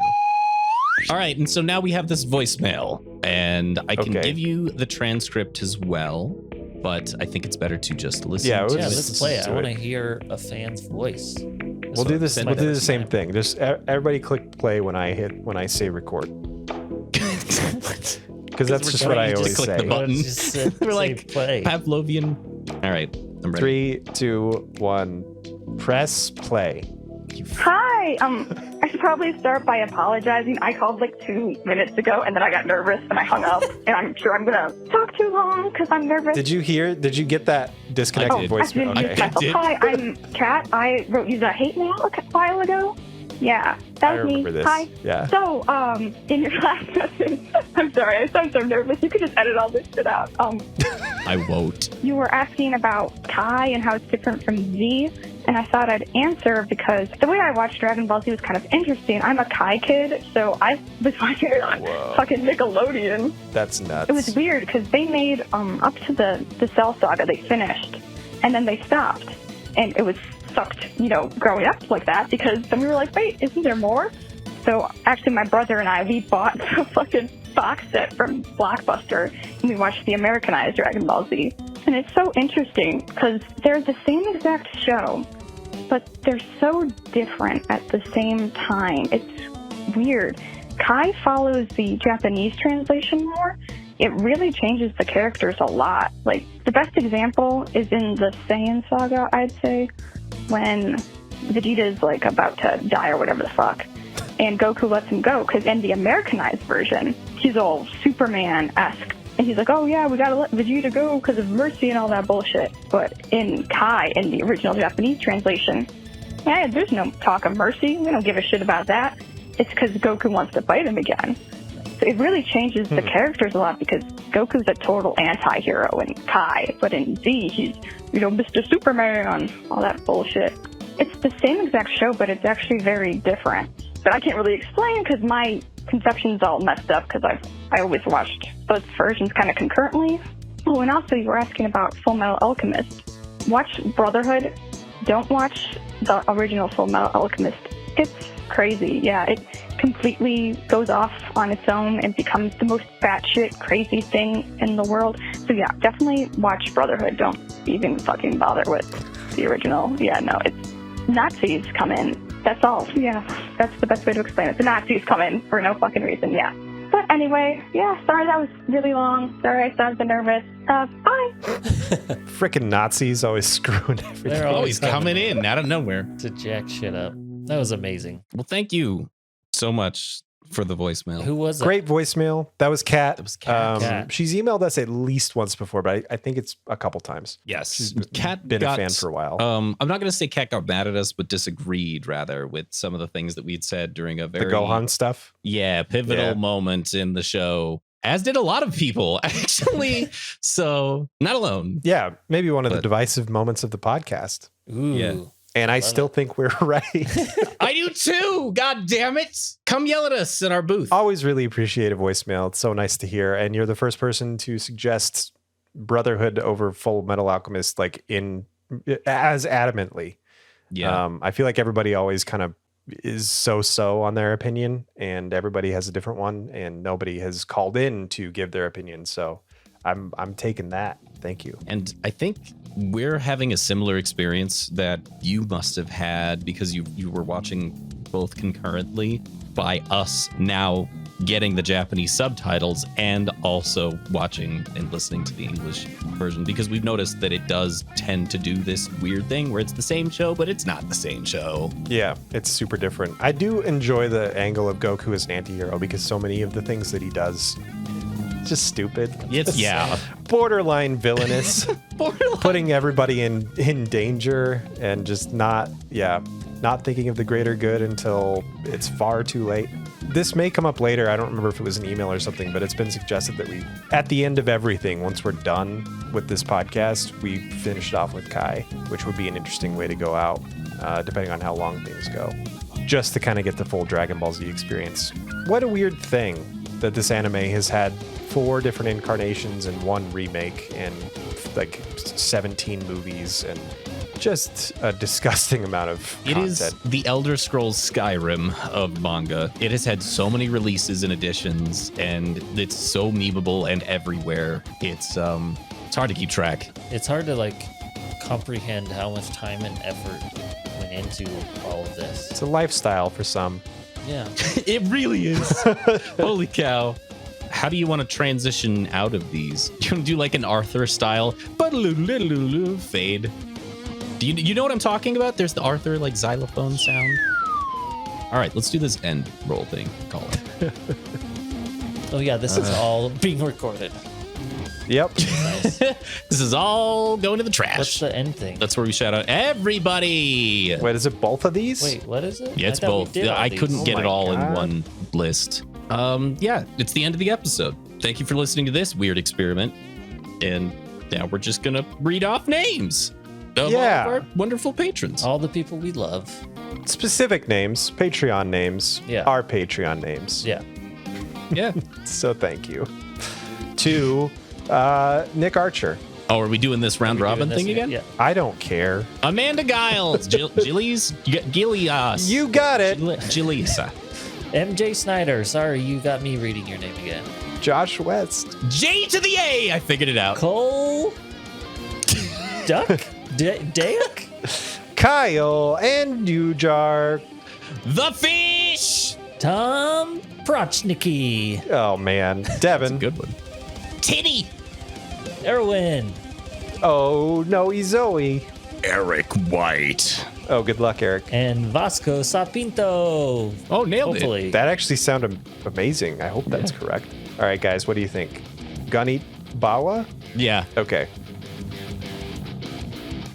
All right. And so now we have this voicemail, and I can give you the transcript as well, but I think it's better to just listen. Let's play it. I want to hear a fan's voice. We'll do this. We'll do the same thing. Just everybody click play when I say record. Because that's just what I always say. The button. We're like Pavlovian. All right, I'm ready. 3, 2, 1. Press play. Hi. I should probably start by apologizing. I called like 2 minutes ago, and then I got nervous and I hung up. And I'm sure I'm gonna talk too long because I'm nervous. Did you get that disconnected voicemail? Okay. Hi, I'm Kat. I wrote you the hate mail a while ago. Yeah, that was me. This. Hi. Yeah. So, in your last message, I'm sorry, I sound so nervous. You could just edit all this shit out. I won't. You were asking about Kai and how it's different from Z. and I thought I'd answer because the way I watched Dragon Ball Z was kind of interesting. I'm a Kai kid, so I was watching it on fucking Nickelodeon. That's nuts. It was weird because they made up to the Cell Saga, they finished, and then they stopped, and it was sucked, growing up like that, because then we were like, wait, isn't there more? So actually, my brother and I, we bought the fucking box set from Blockbuster, and we watched the Americanized Dragon Ball Z. And it's so interesting because they're the same exact show, but they're so different at the same time. It's weird. Kai follows the Japanese translation more. It really changes the characters a lot. Like, the best example is in the Saiyan Saga, I'd say, when Vegeta's, like, about to die or whatever the fuck, and Goku lets him go, because in the Americanized version, he's all Superman-esque. And he's like, oh yeah, we gotta let Vegeta go because of mercy and all that bullshit. But in Kai, in the original Japanese translation, there's no talk of mercy. We don't give a shit about that. It's because Goku wants to fight him again. So it really changes the characters a lot, because Goku's a total anti-hero in Kai. But in Z, he's, Mr. Superman, all that bullshit. It's the same exact show, but it's actually very different. But I can't really explain because my conception's all messed up, because I always watched both versions kind of concurrently. Oh, and also you were asking about Full Metal Alchemist. Watch Brotherhood. Don't watch the original Full Metal Alchemist. It's crazy. Yeah, it completely goes off on its own and becomes the most batshit crazy thing in the world. So yeah, definitely watch Brotherhood. Don't even fucking bother with the original. Yeah, no, it's Nazis come in. That's all. Yeah, that's the best way to explain it. The Nazis come in for no fucking reason. Yeah. But anyway, yeah, sorry that was really long. Sorry I sounded nervous. Bye. Frickin' Nazis always screwing everything. They're Always coming in out of nowhere. to jack shit up. That was amazing. Well, thank you so much for the voicemail. Who was it? Great voicemail. That was Kat. That was Kat. Kat. She's emailed us at least once before, but I think it's a couple times. Yes. She's Kat been a fan for a while. I'm not going to say Kat got mad at us, but disagreed rather with some of the things that we'd said during a very The Gohan stuff. Yeah, pivotal moment in the show, as did a lot of people, actually. So not alone. Yeah, maybe one of the divisive moments of the podcast. Ooh. Yeah. And I still think we're right. I do too. God damn it. Come yell at us at our booth. Always really appreciate a voicemail. It's so nice to hear. And you're the first person to suggest Brotherhood over Full Metal Alchemist, like as adamantly. Yeah. I feel like everybody always kind of is so on their opinion, and everybody has a different one, and nobody has called in to give their opinion. So I'm taking that. Thank you. And I think we're having a similar experience that you must have had, because you were watching both concurrently, by us now getting the Japanese subtitles and also watching and listening to the English version, because we've noticed that it does tend to do this weird thing where it's the same show, but it's not the same show. Yeah, it's super different. I do enjoy the angle of Goku as an anti-hero, because so many of the things that he does, just stupid. It's, yeah. Borderline villainous. Putting everybody in danger, and just not thinking of the greater good until it's far too late. This may come up later. I don't remember if it was an email or something, but it's been suggested that we, at the end of everything, once we're done with this podcast, we finish it off with Kai, which would be an interesting way to go out, depending on how long things go, just to kind of get the full Dragon Ball Z experience. What a weird thing that this anime has had 4 different incarnations and 1 remake and like 17 movies, and just a disgusting amount of content. It is the Elder Scrolls Skyrim of manga. It has had so many releases and editions, and it's so memeable and everywhere. It's hard to keep track. It's hard to comprehend how much time and effort went into all of this. It's a lifestyle for some. Yeah. It really is. Holy cow. How do you want to transition out of these? You want to do like an Arthur style fade? Do you know what I'm talking about? There's the Arthur xylophone sound. All right, let's do this end roll thing. Call it. Oh yeah, this is all being recorded. Yep. Nice. This is all going to the trash. What's the end thing? That's where we shout out everybody. Wait, is it both of these? Wait, what is it? Yeah, it's I thought we both. did all I these. couldn't get Oh it my all in God. one list. Yeah, it's the end of the episode. Thank you for listening to this weird experiment. And now we're just gonna read off names. of Yeah. all of our wonderful patrons. All the people we love. Specific names, Patreon names, Yeah. our Patreon names. Yeah. Yeah. So thank you to Nick Archer. Oh, are we doing this round robin thing again? Yeah. I don't care. Amanda Giles, Gillies, Gillias. You got it. Gillisa. MJ Snyder. Sorry, you got me reading your name again. Josh West. J to the A. I figured it out. Cole. Duck. Dick. Kyle and Ujar. The fish. Tom Prochnicki. Oh man, Devin. Good one. Titty. Erwin. Oh no, Zoe. Eric White. Oh, good luck, Eric. And Vasco Sapinto. Oh, nailed Hopefully. That actually sounded amazing. I hope that's correct. All right, guys, what do you think? Gunny Bawa? it. Yeah. Okay.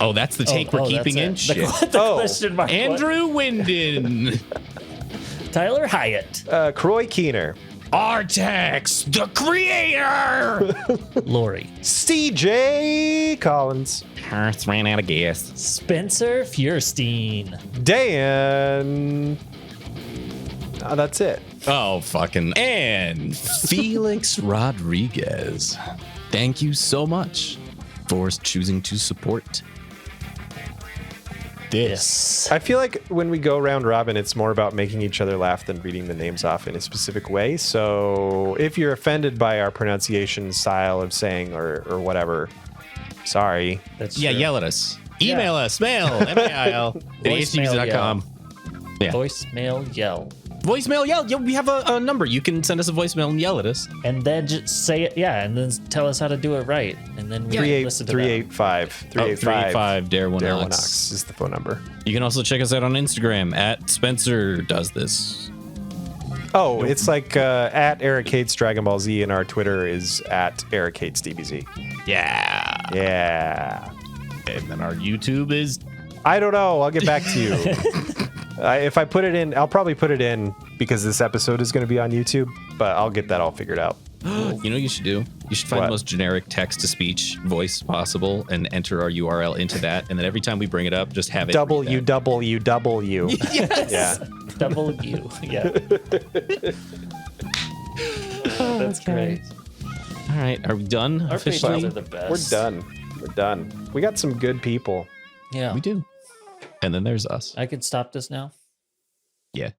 Oh, that's the take we're keeping in? that's it. Shit. The Oh. question mark. Andrew Winden. Tyler Hyatt. Croy Keener. Artex, the creator. Lori. CJ Collins. Hearth ran out of gas. Spencer Fierstein. Dan. That's it. Oh, fucking. And Felix Rodriguez. Thank you so much for choosing to support this. I feel like when we go round robin, it's more about making each other laugh than reading the names off in a specific way. So if you're offended by our pronunciation style of saying or whatever, sorry. That's Yeah, true. yell at us. Email us. Mail. MAIL. Voicemail, Yeah. Voicemail yell. Voicemail yell. Yeah, we have a number. You can send us a voicemail and yell at us. And then just say it, yeah, and then tell us how to do it right. And then we can listen to that. 385 385 Dare One Dare Ox. One Ox is the phone number. You can also check us out on Instagram at Spencer Does This. Oh, it's like at Eric Hates Dragon Ball Z, and our Twitter is at Eric Hates DBZ. Yeah. Yeah. And then our YouTube is. I don't know. I'll get back to you. If I put it in, I'll probably put it in because this episode is going to be on YouTube, but I'll get that all figured out. You know what you should do? You should find What? the most generic text-to-speech voice possible and enter our URL into that. And then every time we bring it up, just have it. read that. www. Yes. Yeah. Double U. Yeah. That's great. All right. Are we done Our officially? patrons are the best. We're done. We're done. We got some good people. Yeah. We do. And then there's us. I could stop this now. Yeah.